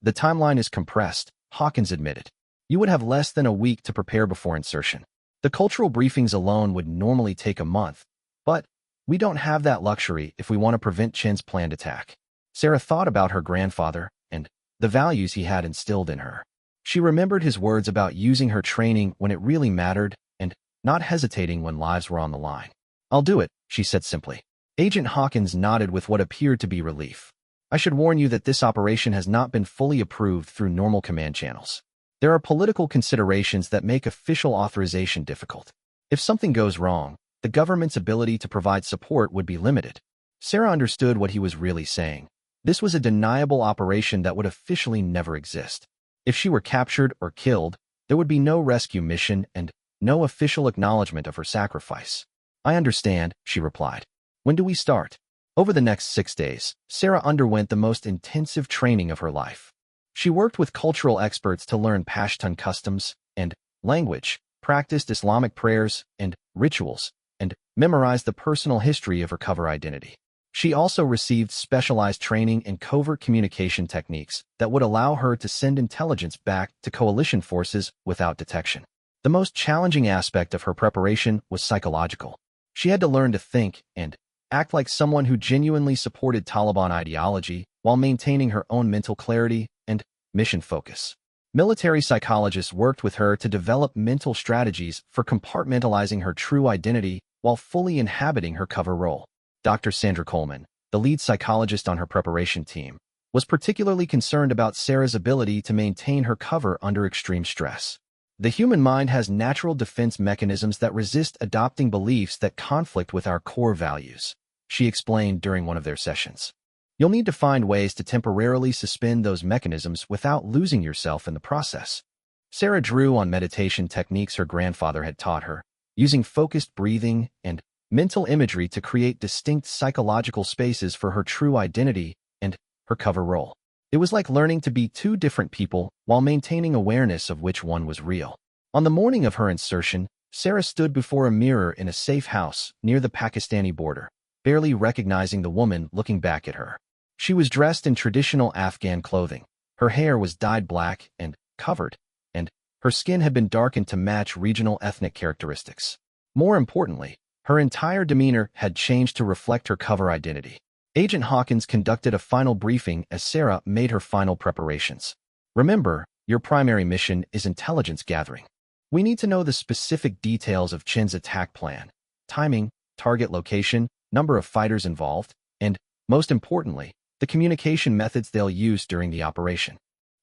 The timeline is compressed, Hawkins admitted. You would have less than a week to prepare before insertion. The cultural briefings alone would normally take a month, but we don't have that luxury if we want to prevent Chen's planned attack. Sarah thought about her grandfather and the values he had instilled in her. She remembered his words about using her training when it really mattered and not hesitating when lives were on the line. I'll do it, she said simply. Agent Hawkins nodded with what appeared to be relief. I should warn you that this operation has not been fully approved through normal command channels. There are political considerations that make official authorization difficult. If something goes wrong, the government's ability to provide support would be limited. Sarah understood what he was really saying. This was a deniable operation that would officially never exist. If she were captured or killed, there would be no rescue mission and no official acknowledgement of her sacrifice. I understand, she replied. When do we start? Over the next 6 days, Sarah underwent the most intensive training of her life. She worked with cultural experts to learn Pashtun customs and language, practiced Islamic prayers and rituals, and memorized the personal history of her cover identity. She also received specialized training in covert communication techniques that would allow her to send intelligence back to coalition forces without detection. The most challenging aspect of her preparation was psychological. She had to learn to think and act like someone who genuinely supported Taliban ideology while maintaining her own mental clarity and mission focus. Military psychologists worked with her to develop mental strategies for compartmentalizing her true identity while fully inhabiting her cover role. Dr. Sandra Coleman, the lead psychologist on her preparation team, was particularly concerned about Sarah's ability to maintain her cover under extreme stress. The human mind has natural defense mechanisms that resist adopting beliefs that conflict with our core values, she explained during one of their sessions. You'll need to find ways to temporarily suspend those mechanisms without losing yourself in the process. Sarah drew on meditation techniques her grandfather had taught her, using focused breathing and mental imagery to create distinct psychological spaces for her true identity and her cover role. It was like learning to be two different people while maintaining awareness of which one was real. On the morning of her insertion, Sarah stood before a mirror in a safe house near the Pakistani border, barely recognizing the woman looking back at her. She was dressed in traditional Afghan clothing. Her hair was dyed black and covered, and her skin had been darkened to match regional ethnic characteristics. More importantly, her entire demeanor had changed to reflect her cover identity. Agent Hawkins conducted a final briefing as Sarah made her final preparations. Remember, your primary mission is intelligence gathering. We need to know the specific details of Chen's attack plan, timing, target location, number of fighters involved, and, most importantly, the communication methods they'll use during the operation.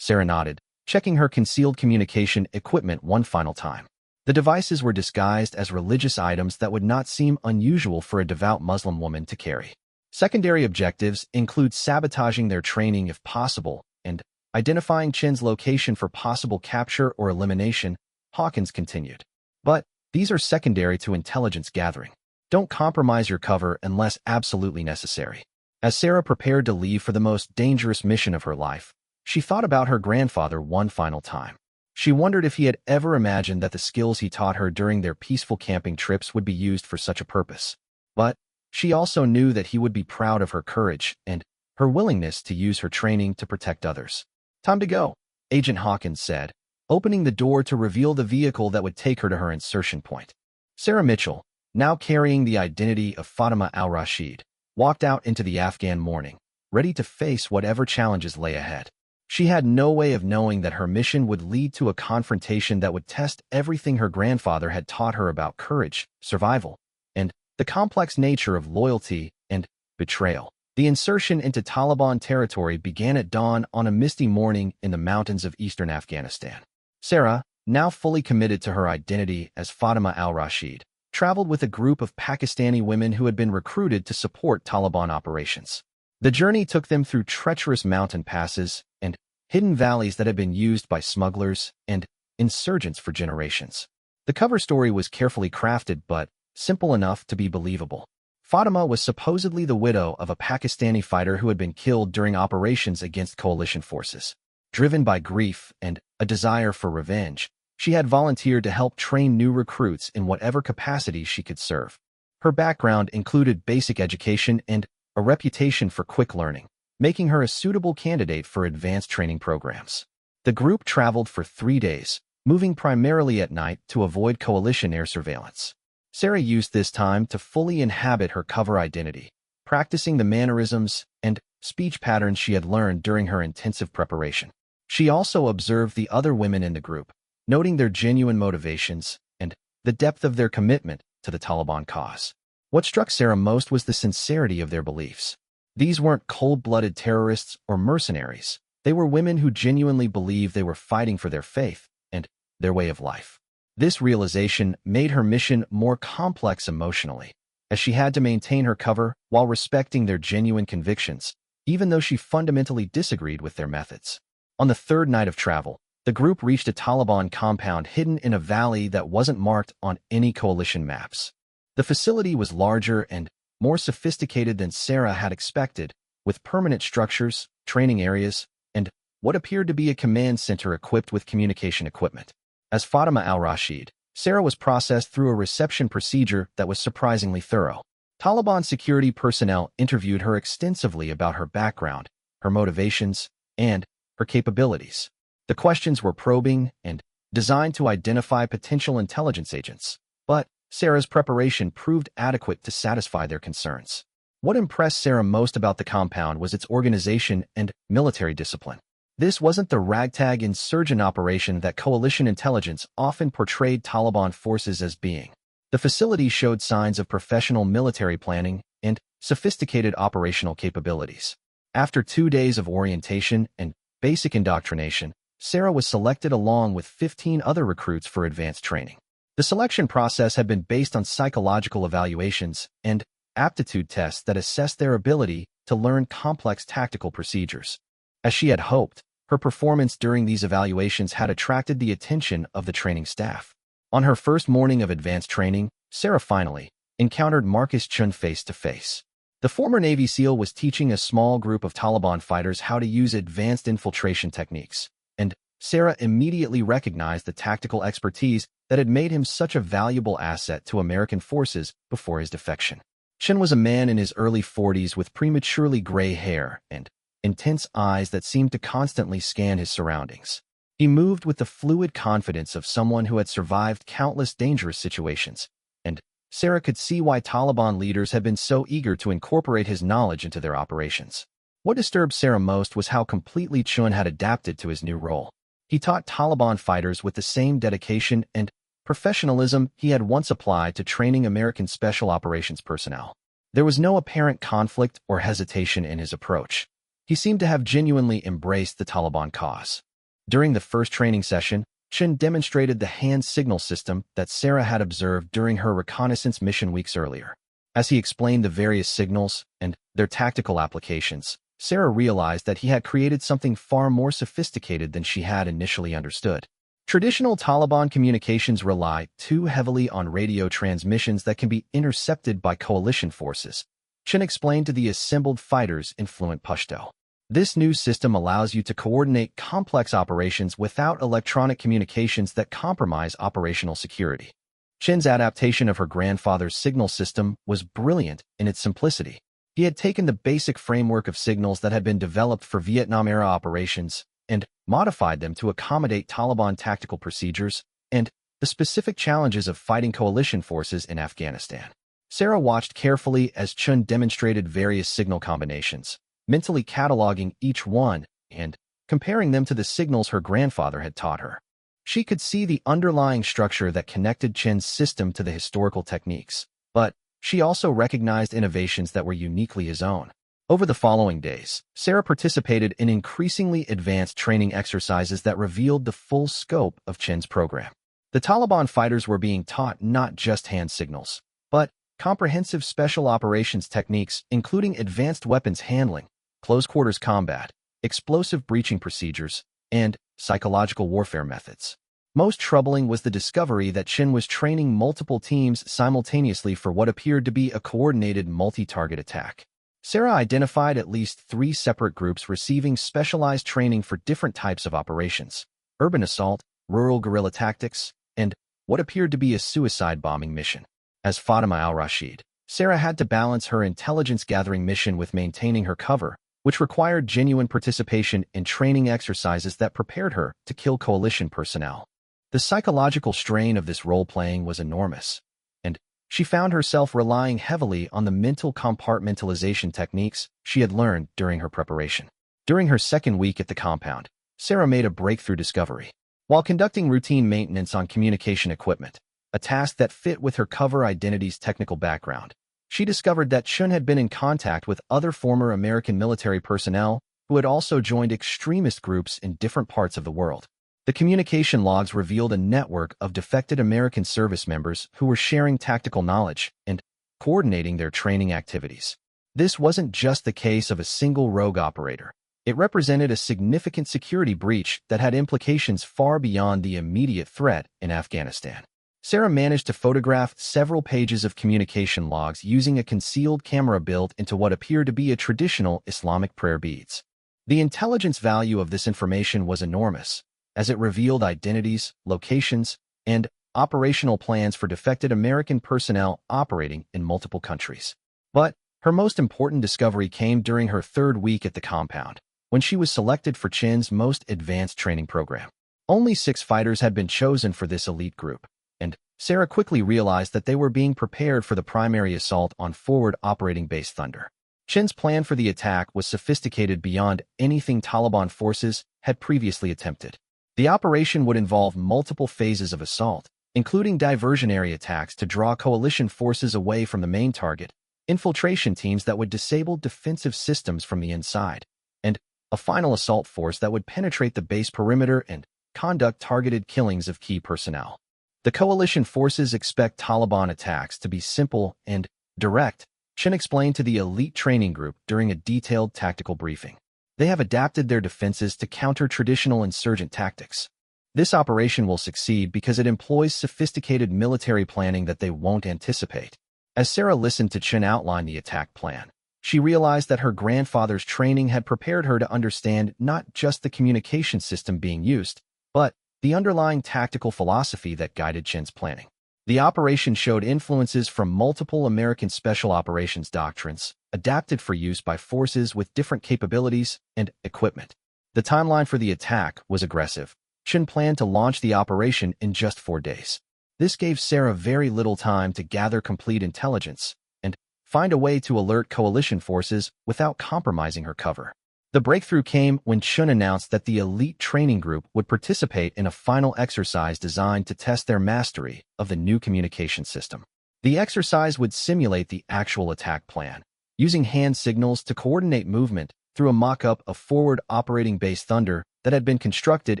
Sarah nodded, checking her concealed communication equipment one final time. The devices were disguised as religious items that would not seem unusual for a devout Muslim woman to carry. Secondary objectives include sabotaging their training if possible and identifying Chen's location for possible capture or elimination, Hawkins continued. But these are secondary to intelligence gathering. Don't compromise your cover unless absolutely necessary. As Sarah prepared to leave for the most dangerous mission of her life, she thought about her grandfather one final time. She wondered if he had ever imagined that the skills he taught her during their peaceful camping trips would be used for such a purpose. But she also knew that he would be proud of her courage and her willingness to use her training to protect others. "Time to go," Agent Hawkins said, opening the door to reveal the vehicle that would take her to her insertion point. Sarah Mitchell, now carrying the identity of Fatima al-Rashid, walked out into the Afghan morning, ready to face whatever challenges lay ahead. She had no way of knowing that her mission would lead to a confrontation that would test everything her grandfather had taught her about courage, survival, and the complex nature of loyalty and betrayal. The insertion into Taliban territory began at dawn on a misty morning in the mountains of eastern Afghanistan. Sarah, now fully committed to her identity as Fatima al-Rashid, traveled with a group of Pakistani women who had been recruited to support Taliban operations. The journey took them through treacherous mountain passes and hidden valleys that had been used by smugglers and insurgents for generations. The cover story was carefully crafted but simple enough to be believable. Fatima was supposedly the widow of a Pakistani fighter who had been killed during operations against coalition forces. Driven by grief and a desire for revenge, she had volunteered to help train new recruits in whatever capacity she could serve. Her background included basic education and a reputation for quick learning, making her a suitable candidate for advanced training programs. The group traveled for 3 days, moving primarily at night to avoid coalition air surveillance. Sarah used this time to fully inhabit her cover identity, practicing the mannerisms and speech patterns she had learned during her intensive preparation. She also observed the other women in the group, noting their genuine motivations and the depth of their commitment to the Taliban cause. What struck Sarah most was the sincerity of their beliefs. These weren't cold-blooded terrorists or mercenaries. They were women who genuinely believed they were fighting for their faith and their way of life. This realization made her mission more complex emotionally, as she had to maintain her cover while respecting their genuine convictions, even though she fundamentally disagreed with their methods. On the third night of travel, the group reached a Taliban compound hidden in a valley that wasn't marked on any coalition maps. The facility was larger and more sophisticated than Sarah had expected, with permanent structures, training areas, and what appeared to be a command center equipped with communication equipment. As Fatima al-Rashid, Sarah was processed through a reception procedure that was surprisingly thorough. Taliban security personnel interviewed her extensively about her background, her motivations, and her capabilities. The questions were probing and designed to identify potential intelligence agents, but Sarah's preparation proved adequate to satisfy their concerns. What impressed Sarah most about the compound was its organization and military discipline. This wasn't the ragtag insurgent operation that coalition intelligence often portrayed Taliban forces as being. The facility showed signs of professional military planning and sophisticated operational capabilities. After 2 days of orientation and basic indoctrination, Sarah was selected along with 15 other recruits for advanced training. The selection process had been based on psychological evaluations and aptitude tests that assessed their ability to learn complex tactical procedures. As she had hoped, her performance during these evaluations had attracted the attention of the training staff. On her first morning of advanced training, Sarah finally encountered Marcus Chun face-to-face. The former Navy SEAL was teaching a small group of Taliban fighters how to use advanced infiltration techniques, and Sarah immediately recognized the tactical expertise that had made him such a valuable asset to American forces before his defection. Chun was a man in his early 40s with prematurely gray hair and intense eyes that seemed to constantly scan his surroundings. He moved with the fluid confidence of someone who had survived countless dangerous situations, and Sarah could see why Taliban leaders had been so eager to incorporate his knowledge into their operations. What disturbed Sarah most was how completely Chun had adapted to his new role. He taught Taliban fighters with the same dedication and professionalism he had once applied to training American Special Operations personnel. There was no apparent conflict or hesitation in his approach. He seemed to have genuinely embraced the Taliban cause. During the first training session, Chen demonstrated the hand signal system that Sarah had observed during her reconnaissance mission weeks earlier. As he explained the various signals and their tactical applications, Sarah realized that he had created something far more sophisticated than she had initially understood. Traditional Taliban communications rely too heavily on radio transmissions that can be intercepted by coalition forces, Chen explained to the assembled fighters in fluent Pashto. This new system allows you to coordinate complex operations without electronic communications that compromise operational security. Chen's adaptation of her grandfather's signal system was brilliant in its simplicity. He had taken the basic framework of signals that had been developed for Vietnam-era operations and modified them to accommodate Taliban tactical procedures and the specific challenges of fighting coalition forces in Afghanistan. Sarah watched carefully as Chen demonstrated various signal combinations, mentally cataloging each one and comparing them to the signals her grandfather had taught her. She could see the underlying structure that connected Chen's system to the historical techniques, but she also recognized innovations that were uniquely his own. Over the following days, Sarah participated in increasingly advanced training exercises that revealed the full scope of Chen's program. The Taliban fighters were being taught not just hand signals, but comprehensive special operations techniques, including advanced weapons handling, close-quarters combat, explosive breaching procedures, and psychological warfare methods. Most troubling was the discovery that Chen was training multiple teams simultaneously for what appeared to be a coordinated multi-target attack. Sarah identified at least 3 separate groups receiving specialized training for different types of operations: urban assault, rural guerrilla tactics, and what appeared to be a suicide bombing mission. As Fatima al-Rashid, Sarah had to balance her intelligence-gathering mission with maintaining her cover, which required genuine participation in training exercises that prepared her to kill coalition personnel. The psychological strain of this role-playing was enormous, and she found herself relying heavily on the mental compartmentalization techniques she had learned during her preparation. During her second week at the compound, Sarah made a breakthrough discovery. While conducting routine maintenance on communication equipment, a task that fit with her cover identity's technical background, she discovered that Chen had been in contact with other former American military personnel who had also joined extremist groups in different parts of the world. The communication logs revealed a network of defected American service members who were sharing tactical knowledge and coordinating their training activities. This wasn't just the case of a single rogue operator. It represented a significant security breach that had implications far beyond the immediate threat in Afghanistan. Sarah managed to photograph several pages of communication logs using a concealed camera built into what appeared to be a traditional Islamic prayer beads. The intelligence value of this information was enormous, as it revealed identities, locations, and operational plans for defected American personnel operating in multiple countries. But her most important discovery came during her third week at the compound, when she was selected for Chen's most advanced training program. Only 6 fighters had been chosen for this elite group, and Sarah quickly realized that they were being prepared for the primary assault on Forward Operating Base Thunder. Chen's plan for the attack was sophisticated beyond anything Taliban forces had previously attempted. The operation would involve multiple phases of assault, including diversionary attacks to draw coalition forces away from the main target, infiltration teams that would disable defensive systems from the inside, and a final assault force that would penetrate the base perimeter and conduct targeted killings of key personnel. The coalition forces expect Taliban attacks to be simple and direct, Chen explained to the elite training group during a detailed tactical briefing. They have adapted their defenses to counter traditional insurgent tactics. This operation will succeed because it employs sophisticated military planning that they won't anticipate. As Sarah listened to Chen outline the attack plan, she realized that her grandfather's training had prepared her to understand not just the communication system being used, but the underlying tactical philosophy that guided Chen's planning. The operation showed influences from multiple American special operations doctrines, adapted for use by forces with different capabilities and equipment. The timeline for the attack was aggressive. Chen planned to launch the operation in just 4 days. This gave Sarah very little time to gather complete intelligence and find a way to alert coalition forces without compromising her cover. The breakthrough came when Chen announced that the elite training group would participate in a final exercise designed to test their mastery of the new communication system. The exercise would simulate the actual attack plan, using hand signals to coordinate movement through a mock-up of Forward Operating Base Thunder that had been constructed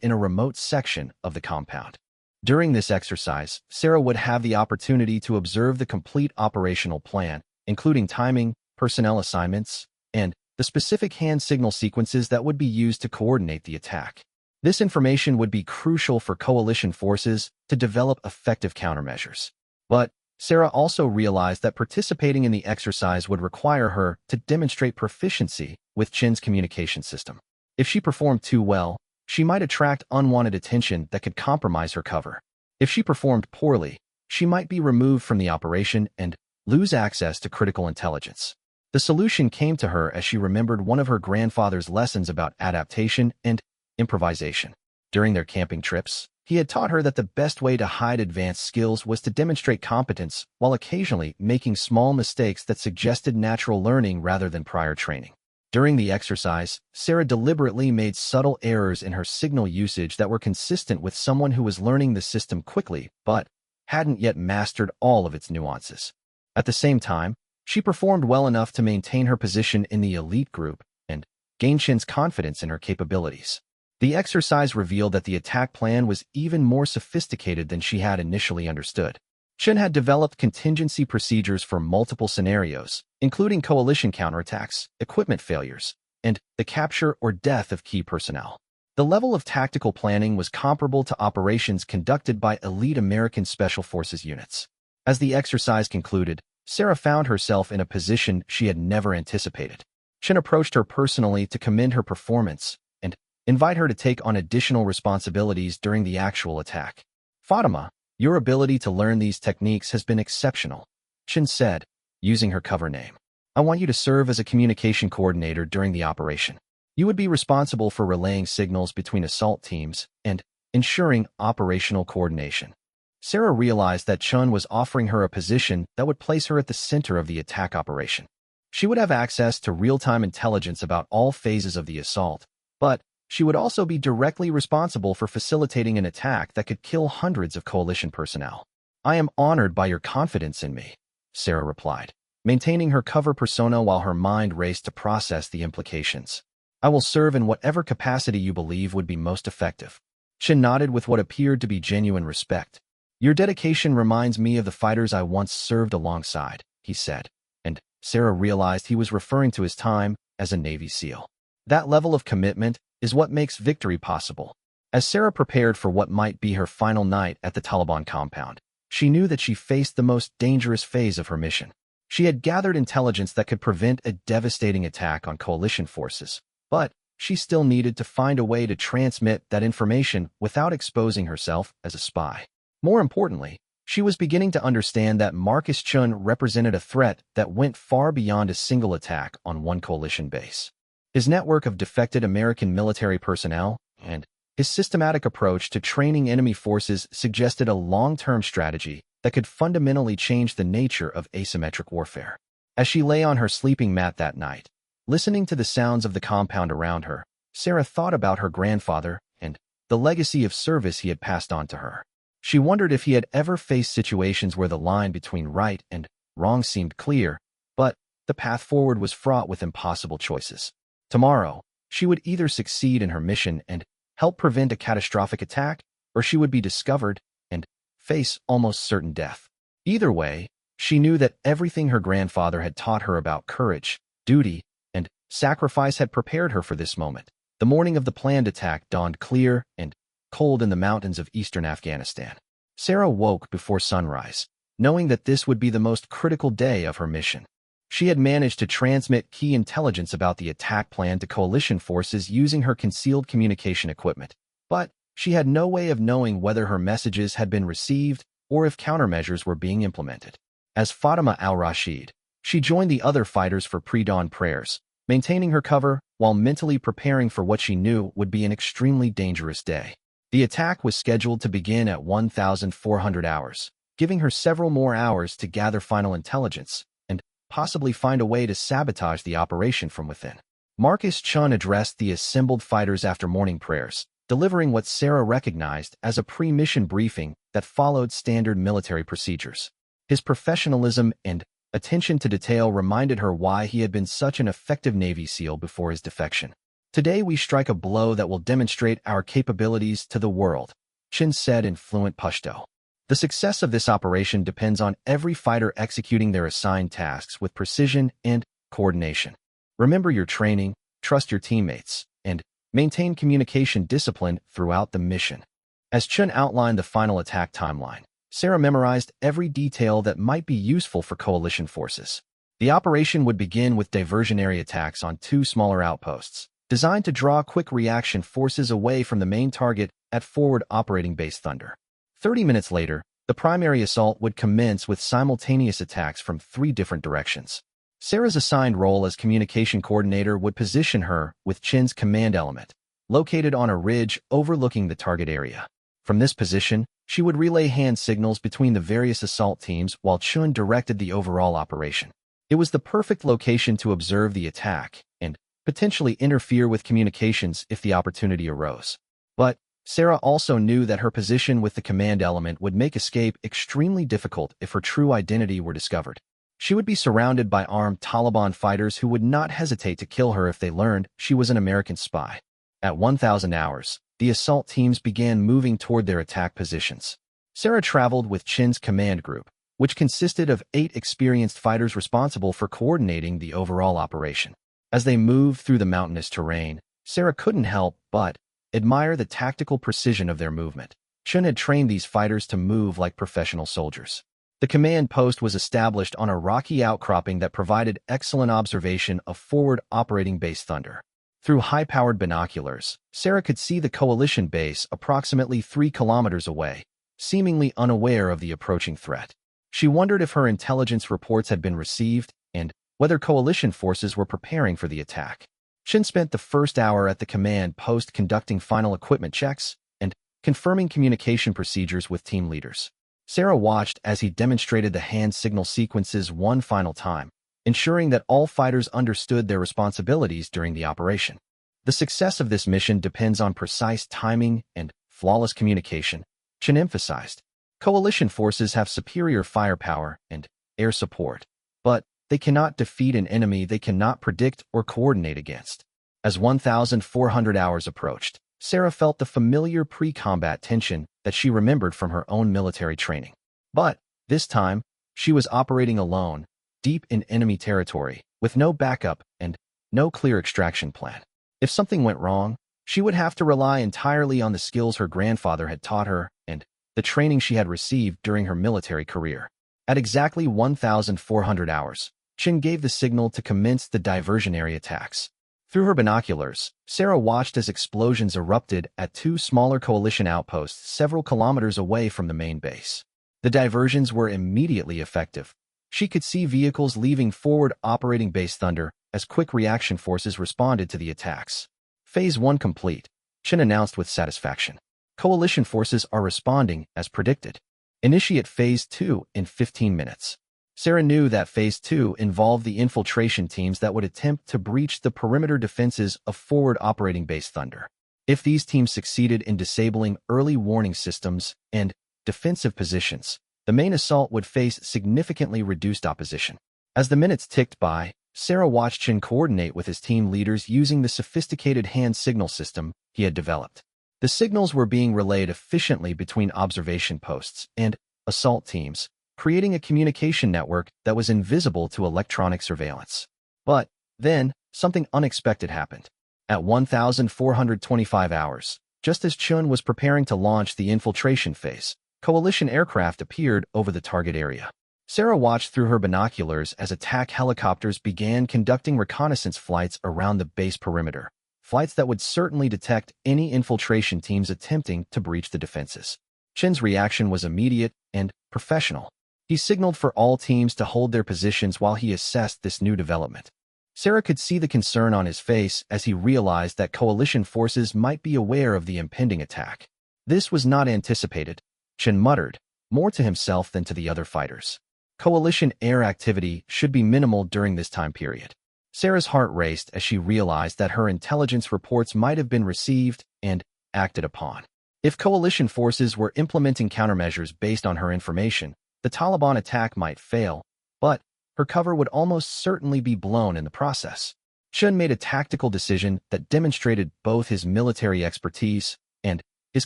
in a remote section of the compound. During this exercise, Sarah would have the opportunity to observe the complete operational plan, including timing, personnel assignments, and the specific hand signal sequences that would be used to coordinate the attack. This information would be crucial for coalition forces to develop effective countermeasures. But Sarah also realized that participating in the exercise would require her to demonstrate proficiency with Chin's communication system. If she performed too well, she might attract unwanted attention that could compromise her cover. If she performed poorly, she might be removed from the operation and lose access to critical intelligence. The solution came to her as she remembered one of her grandfather's lessons about adaptation and improvisation. During their camping trips, he had taught her that the best way to hide advanced skills was to demonstrate competence while occasionally making small mistakes that suggested natural learning rather than prior training. During the exercise, Sarah deliberately made subtle errors in her signal usage that were consistent with someone who was learning the system quickly but hadn't yet mastered all of its nuances. At the same time, she performed well enough to maintain her position in the elite group and gain Chin's confidence in her capabilities. The exercise revealed that the attack plan was even more sophisticated than she had initially understood. Chin had developed contingency procedures for multiple scenarios, including coalition counterattacks, equipment failures, and the capture or death of key personnel. The level of tactical planning was comparable to operations conducted by elite American Special Forces units. As the exercise concluded, Sarah found herself in a position she had never anticipated. Chin approached her personally to commend her performance and invite her to take on additional responsibilities during the actual attack. "Fatima, your ability to learn these techniques has been exceptional," Chin said, using her cover name. "I want you to serve as a communication coordinator during the operation. You would be responsible for relaying signals between assault teams and ensuring operational coordination." Sarah realized that Chun was offering her a position that would place her at the center of the attack operation. She would have access to real-time intelligence about all phases of the assault, but she would also be directly responsible for facilitating an attack that could kill hundreds of coalition personnel. "I am honored by your confidence in me," Sarah replied, maintaining her cover persona while her mind raced to process the implications. "I will serve in whatever capacity you believe would be most effective." Chin nodded with what appeared to be genuine respect. "Your dedication reminds me of the fighters I once served alongside," he said, and Sarah realized he was referring to his time as a Navy SEAL. That level of commitment is what makes victory possible. As Sarah prepared for what might be her final night at the Taliban compound, she knew that she faced the most dangerous phase of her mission. She had gathered intelligence that could prevent a devastating attack on coalition forces, but she still needed to find a way to transmit that information without exposing herself as a spy. More importantly, she was beginning to understand that Marcus Chun represented a threat that went far beyond a single attack on one coalition base. His network of defected American military personnel and his systematic approach to training enemy forces suggested a long-term strategy that could fundamentally change the nature of asymmetric warfare. As she lay on her sleeping mat that night, listening to the sounds of the compound around her, Sarah thought about her grandfather and the legacy of service he had passed on to her. She wondered if he had ever faced situations where the line between right and wrong seemed clear, but the path forward was fraught with impossible choices. Tomorrow, she would either succeed in her mission and help prevent a catastrophic attack, or she would be discovered and face almost certain death. Either way, she knew that everything her grandfather had taught her about courage, duty, and sacrifice had prepared her for this moment. The morning of the planned attack dawned clear and cold in the mountains of eastern Afghanistan. Sarah woke before sunrise, knowing that this would be the most critical day of her mission. She had managed to transmit key intelligence about the attack plan to coalition forces using her concealed communication equipment, but she had no way of knowing whether her messages had been received or if countermeasures were being implemented. As Fatima al-Rashid, she joined the other fighters for pre-dawn prayers, maintaining her cover while mentally preparing for what she knew would be an extremely dangerous day. The attack was scheduled to begin at 1,400 hours, giving her several more hours to gather final intelligence and possibly find a way to sabotage the operation from within. Marcus Chun addressed the assembled fighters after morning prayers, delivering what Sarah recognized as a pre-mission briefing that followed standard military procedures. His professionalism and attention to detail reminded her why he had been such an effective Navy SEAL before his defection. Today we strike a blow that will demonstrate our capabilities to the world, Chin said in fluent Pashto. The success of this operation depends on every fighter executing their assigned tasks with precision and coordination. Remember your training, trust your teammates, and maintain communication discipline throughout the mission. As Chun outlined the final attack timeline, Sarah memorized every detail that might be useful for coalition forces. The operation would begin with diversionary attacks on two smaller outposts, designed to draw quick reaction forces away from the main target at Forward Operating Base Thunder. 30 minutes later, the primary assault would commence with simultaneous attacks from 3 different directions. Sarah's assigned role as communication coordinator would position her with Chin's command element, located on a ridge overlooking the target area. From this position, she would relay hand signals between the various assault teams while Chun directed the overall operation. It was the perfect location to observe the attack and potentially interfere with communications if the opportunity arose. But Sarah also knew that her position with the command element would make escape extremely difficult if her true identity were discovered. She would be surrounded by armed Taliban fighters who would not hesitate to kill her if they learned she was an American spy. At 1,000 hours, the assault teams began moving toward their attack positions. Sarah traveled with Chin's command group, which consisted of 8 experienced fighters responsible for coordinating the overall operation. As they moved through the mountainous terrain, Sarah couldn't help but admire the tactical precision of their movement. Chun had trained these fighters to move like professional soldiers. The command post was established on a rocky outcropping that provided excellent observation of Forward Operating Base Thunder. Through high-powered binoculars, Sarah could see the coalition base approximately 3 kilometers away, seemingly unaware of the approaching threat. She wondered if her intelligence reports had been received and whether coalition forces were preparing for the attack. Chin spent the first hour at the command post conducting final equipment checks and confirming communication procedures with team leaders. Sarah watched as he demonstrated the hand signal sequences one final time, ensuring that all fighters understood their responsibilities during the operation. The success of this mission depends on precise timing and flawless communication, Chin emphasized. Coalition forces have superior firepower and air support, but they cannot defeat an enemy they cannot predict or coordinate against. As 1,400 hours approached, Sarah felt the familiar pre-combat tension that she remembered from her own military training. But this time, she was operating alone, deep in enemy territory, with no backup and no clear extraction plan. If something went wrong, she would have to rely entirely on the skills her grandfather had taught her and the training she had received during her military career. At exactly 1,400 hours, Chin gave the signal to commence the diversionary attacks. Through her binoculars, Sarah watched as explosions erupted at 2 smaller coalition outposts several kilometers away from the main base. The diversions were immediately effective. She could see vehicles leaving Forward Operating Base Thunder as quick reaction forces responded to the attacks. Phase 1 complete, Chin announced with satisfaction. Coalition forces are responding as predicted. Initiate Phase 2 in 15 minutes. Sarah knew that Phase 2 involved the infiltration teams that would attempt to breach the perimeter defenses of Forward Operating Base Thunder. If these teams succeeded in disabling early warning systems and defensive positions, the main assault would face significantly reduced opposition. As the minutes ticked by, Sarah watched Chin coordinate with his team leaders using the sophisticated hand signal system he had developed. The signals were being relayed efficiently between observation posts and assault teams, creating a communication network that was invisible to electronic surveillance. But then, something unexpected happened. At 1,425 hours, just as Chun was preparing to launch the infiltration phase, coalition aircraft appeared over the target area. Sarah watched through her binoculars as attack helicopters began conducting reconnaissance flights around the base perimeter, flights that would certainly detect any infiltration teams attempting to breach the defenses. Chin's reaction was immediate and professional. He signaled for all teams to hold their positions while he assessed this new development. Sarah could see the concern on his face as he realized that coalition forces might be aware of the impending attack. This was not anticipated, Chin muttered, more to himself than to the other fighters. Coalition air activity should be minimal during this time period. Sarah's heart raced as she realized that her intelligence reports might have been received and acted upon. If coalition forces were implementing countermeasures based on her information, the Taliban attack might fail, but her cover would almost certainly be blown in the process. Chun made a tactical decision that demonstrated both his military expertise and his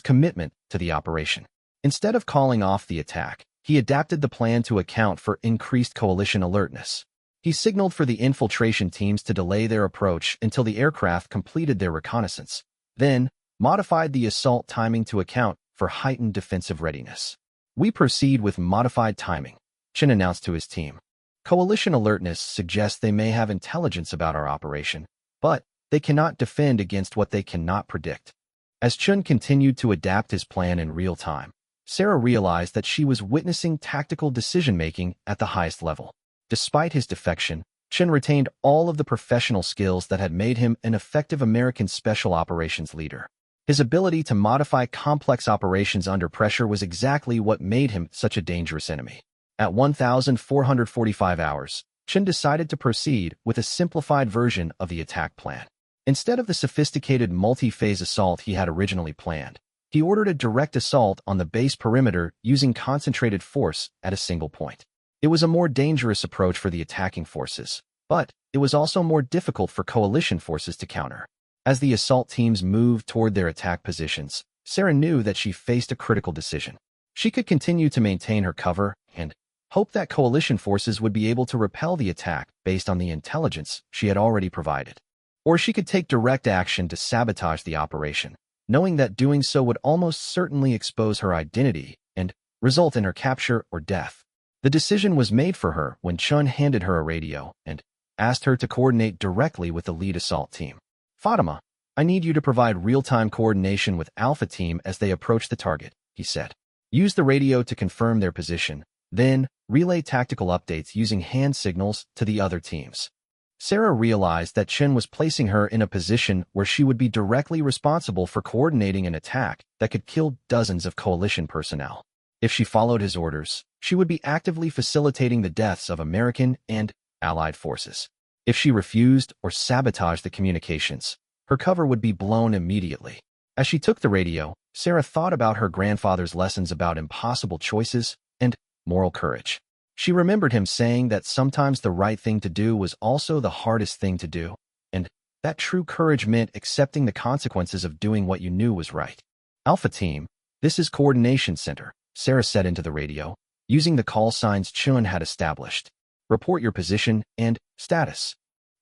commitment to the operation. Instead of calling off the attack, he adapted the plan to account for increased coalition alertness. He signaled for the infiltration teams to delay their approach until the aircraft completed their reconnaissance, then modified the assault timing to account for heightened defensive readiness. "We proceed with modified timing," Chun announced to his team. "Coalition alertness suggests they may have intelligence about our operation, but they cannot defend against what they cannot predict." As Chun continued to adapt his plan in real time, Sarah realized that she was witnessing tactical decision-making at the highest level. Despite his defection, Chun retained all of the professional skills that had made him an effective American Special Operations leader. His ability to modify complex operations under pressure was exactly what made him such a dangerous enemy. At 1,445 hours, Chun decided to proceed with a simplified version of the attack plan. Instead of the sophisticated multi-phase assault he had originally planned, he ordered a direct assault on the base perimeter using concentrated force at a single point. It was a more dangerous approach for the attacking forces, but it was also more difficult for coalition forces to counter. As the assault teams moved toward their attack positions, Sarah knew that she faced a critical decision. She could continue to maintain her cover and hope that coalition forces would be able to repel the attack based on the intelligence she had already provided. Or she could take direct action to sabotage the operation, knowing that doing so would almost certainly expose her identity and result in her capture or death. The decision was made for her when Chun handed her a radio and asked her to coordinate directly with the lead assault team. "Fatima, I need you to provide real-time coordination with Alpha Team as they approach the target," he said. "Use the radio to confirm their position, then relay tactical updates using hand signals to the other teams." Sarah realized that Chun was placing her in a position where she would be directly responsible for coordinating an attack that could kill dozens of coalition personnel. If she followed his orders, she would be actively facilitating the deaths of American and Allied forces. If she refused or sabotaged the communications, her cover would be blown immediately. As she took the radio, Sarah thought about her grandfather's lessons about impossible choices and moral courage. She remembered him saying that sometimes the right thing to do was also the hardest thing to do, and that true courage meant accepting the consequences of doing what you knew was right. "Alpha Team, this is Coordination Center," Sarah said into the radio, using the call signs Chun had established. "Report your position and status."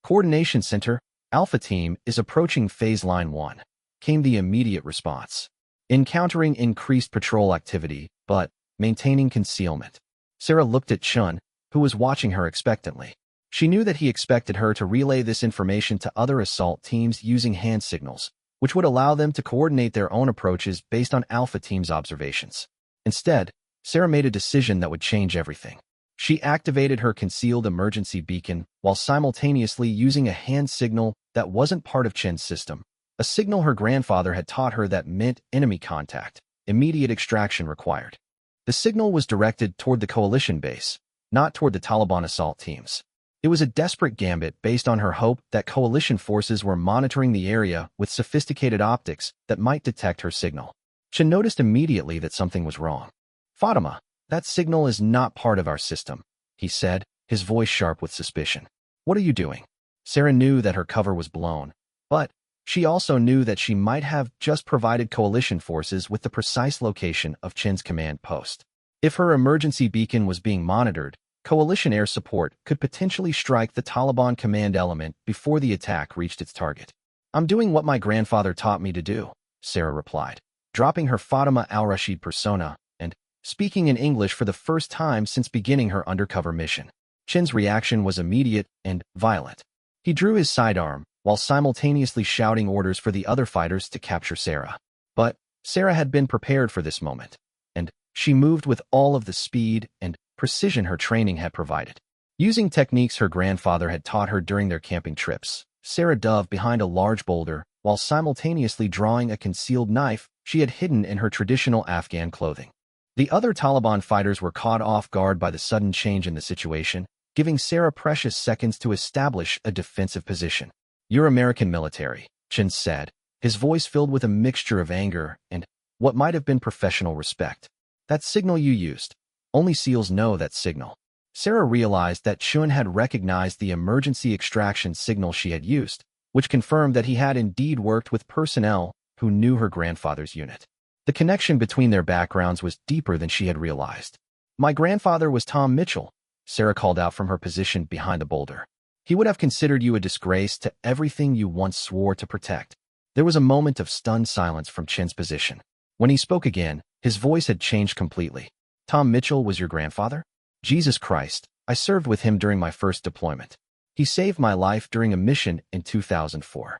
"Coordination Center, Alpha Team is approaching Phase Line 1, came the immediate response. "Encountering increased patrol activity, but maintaining concealment." Sarah looked at Chun, who was watching her expectantly. She knew that he expected her to relay this information to other assault teams using hand signals, which would allow them to coordinate their own approaches based on Alpha Team's observations. Instead, Sarah made a decision that would change everything. She activated her concealed emergency beacon while simultaneously using a hand signal that wasn't part of Chun's system, a signal her grandfather had taught her that meant enemy contact, immediate extraction required. The signal was directed toward the coalition base, not toward the Taliban assault teams. It was a desperate gambit based on her hope that coalition forces were monitoring the area with sophisticated optics that might detect her signal. Chun noticed immediately that something was wrong. "Fatima, that signal is not part of our system," he said, his voice sharp with suspicion. "What are you doing?" Sarah knew that her cover was blown, but she also knew that she might have just provided coalition forces with the precise location of Chun's command post. If her emergency beacon was being monitored, coalition air support could potentially strike the Taliban command element before the attack reached its target. "I'm doing what my grandfather taught me to do," Sarah replied, dropping her Fatima al-Rashid persona and speaking in English for the first time since beginning her undercover mission. Chun's reaction was immediate and violent. He drew his sidearm, while simultaneously shouting orders for the other fighters to capture Sarah. But Sarah had been prepared for this moment, and she moved with all of the speed and precision her training had provided. Using techniques her grandfather had taught her during their camping trips, Sarah dove behind a large boulder while simultaneously drawing a concealed knife she had hidden in her traditional Afghan clothing. The other Taliban fighters were caught off guard by the sudden change in the situation, giving Sarah precious seconds to establish a defensive position. "You're American military," Chun said, his voice filled with a mixture of anger and what might have been professional respect. "That signal you used, only SEALs know that signal." Sarah realized that Chun had recognized the emergency extraction signal she had used, which confirmed that he had indeed worked with personnel who knew her grandfather's unit. The connection between their backgrounds was deeper than she had realized. My grandfather was Tom Mitchell, Sarah called out from her position behind the boulder. He would have considered you a disgrace to everything you once swore to protect. There was a moment of stunned silence from Chin's position. When he spoke again, his voice had changed completely. Tom Mitchell was your grandfather? Jesus Christ, I served with him during my first deployment. He saved my life during a mission in 2004.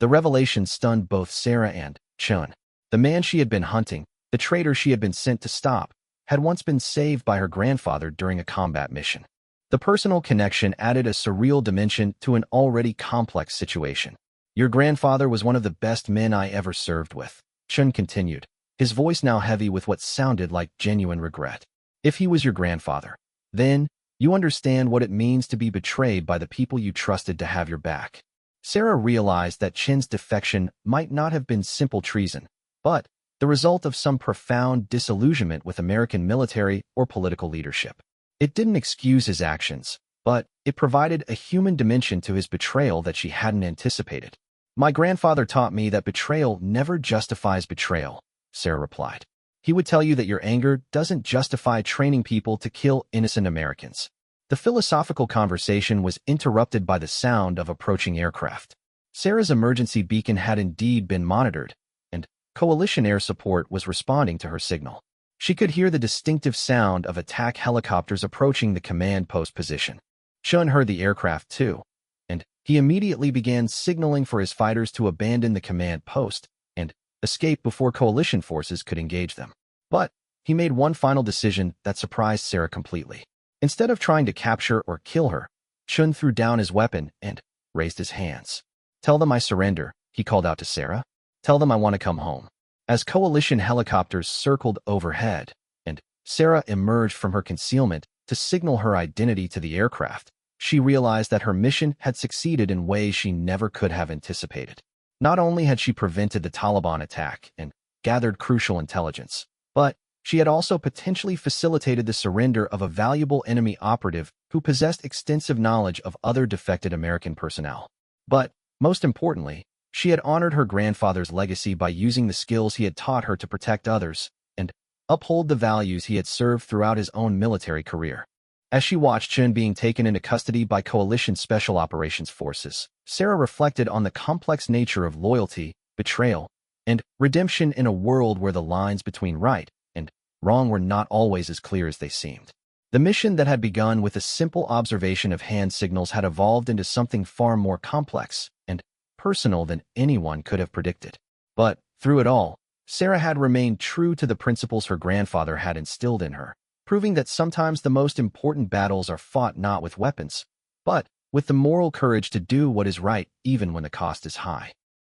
The revelation stunned both Sarah and Chun. The man she had been hunting, the traitor she had been sent to stop, had once been saved by her grandfather during a combat mission. The personal connection added a surreal dimension to an already complex situation. Your grandfather was one of the best men I ever served with, Chun continued, his voice now heavy with what sounded like genuine regret. If he was your grandfather, then you understand what it means to be betrayed by the people you trusted to have your back. Sarah realized that Chin's defection might not have been simple treason, but the result of some profound disillusionment with American military or political leadership. It didn't excuse his actions, but it provided a human dimension to his betrayal that she hadn't anticipated. My grandfather taught me that betrayal never justifies betrayal, Sarah replied. He would tell you that your anger doesn't justify training people to kill innocent Americans. The philosophical conversation was interrupted by the sound of approaching aircraft. Sarah's emergency beacon had indeed been monitored, and coalition air support was responding to her signal. She could hear the distinctive sound of attack helicopters approaching the command post position. Chun heard the aircraft too, and he immediately began signaling for his fighters to abandon the command post and escape before coalition forces could engage them. But he made one final decision that surprised Sarah completely. Instead of trying to capture or kill her, Chun threw down his weapon and raised his hands. Tell them I surrender, he called out to Sarah. Tell them I want to come home. As coalition helicopters circled overhead, and Sarah emerged from her concealment to signal her identity to the aircraft, she realized that her mission had succeeded in ways she never could have anticipated. Not only had she prevented the Taliban attack and gathered crucial intelligence, but she had also potentially facilitated the surrender of a valuable enemy operative who possessed extensive knowledge of other defected American personnel. But, most importantly, she had honored her grandfather's legacy by using the skills he had taught her to protect others and uphold the values he had served throughout his own military career. As she watched Chun being taken into custody by Coalition Special Operations Forces, Sarah reflected on the complex nature of loyalty, betrayal, and redemption in a world where the lines between right and wrong were not always as clear as they seemed. The mission that had begun with a simple observation of hand signals had evolved into something far more complex and personal than anyone could have predicted. But, through it all, Sarah had remained true to the principles her grandfather had instilled in her, proving that sometimes the most important battles are fought not with weapons, but with the moral courage to do what is right even when the cost is high.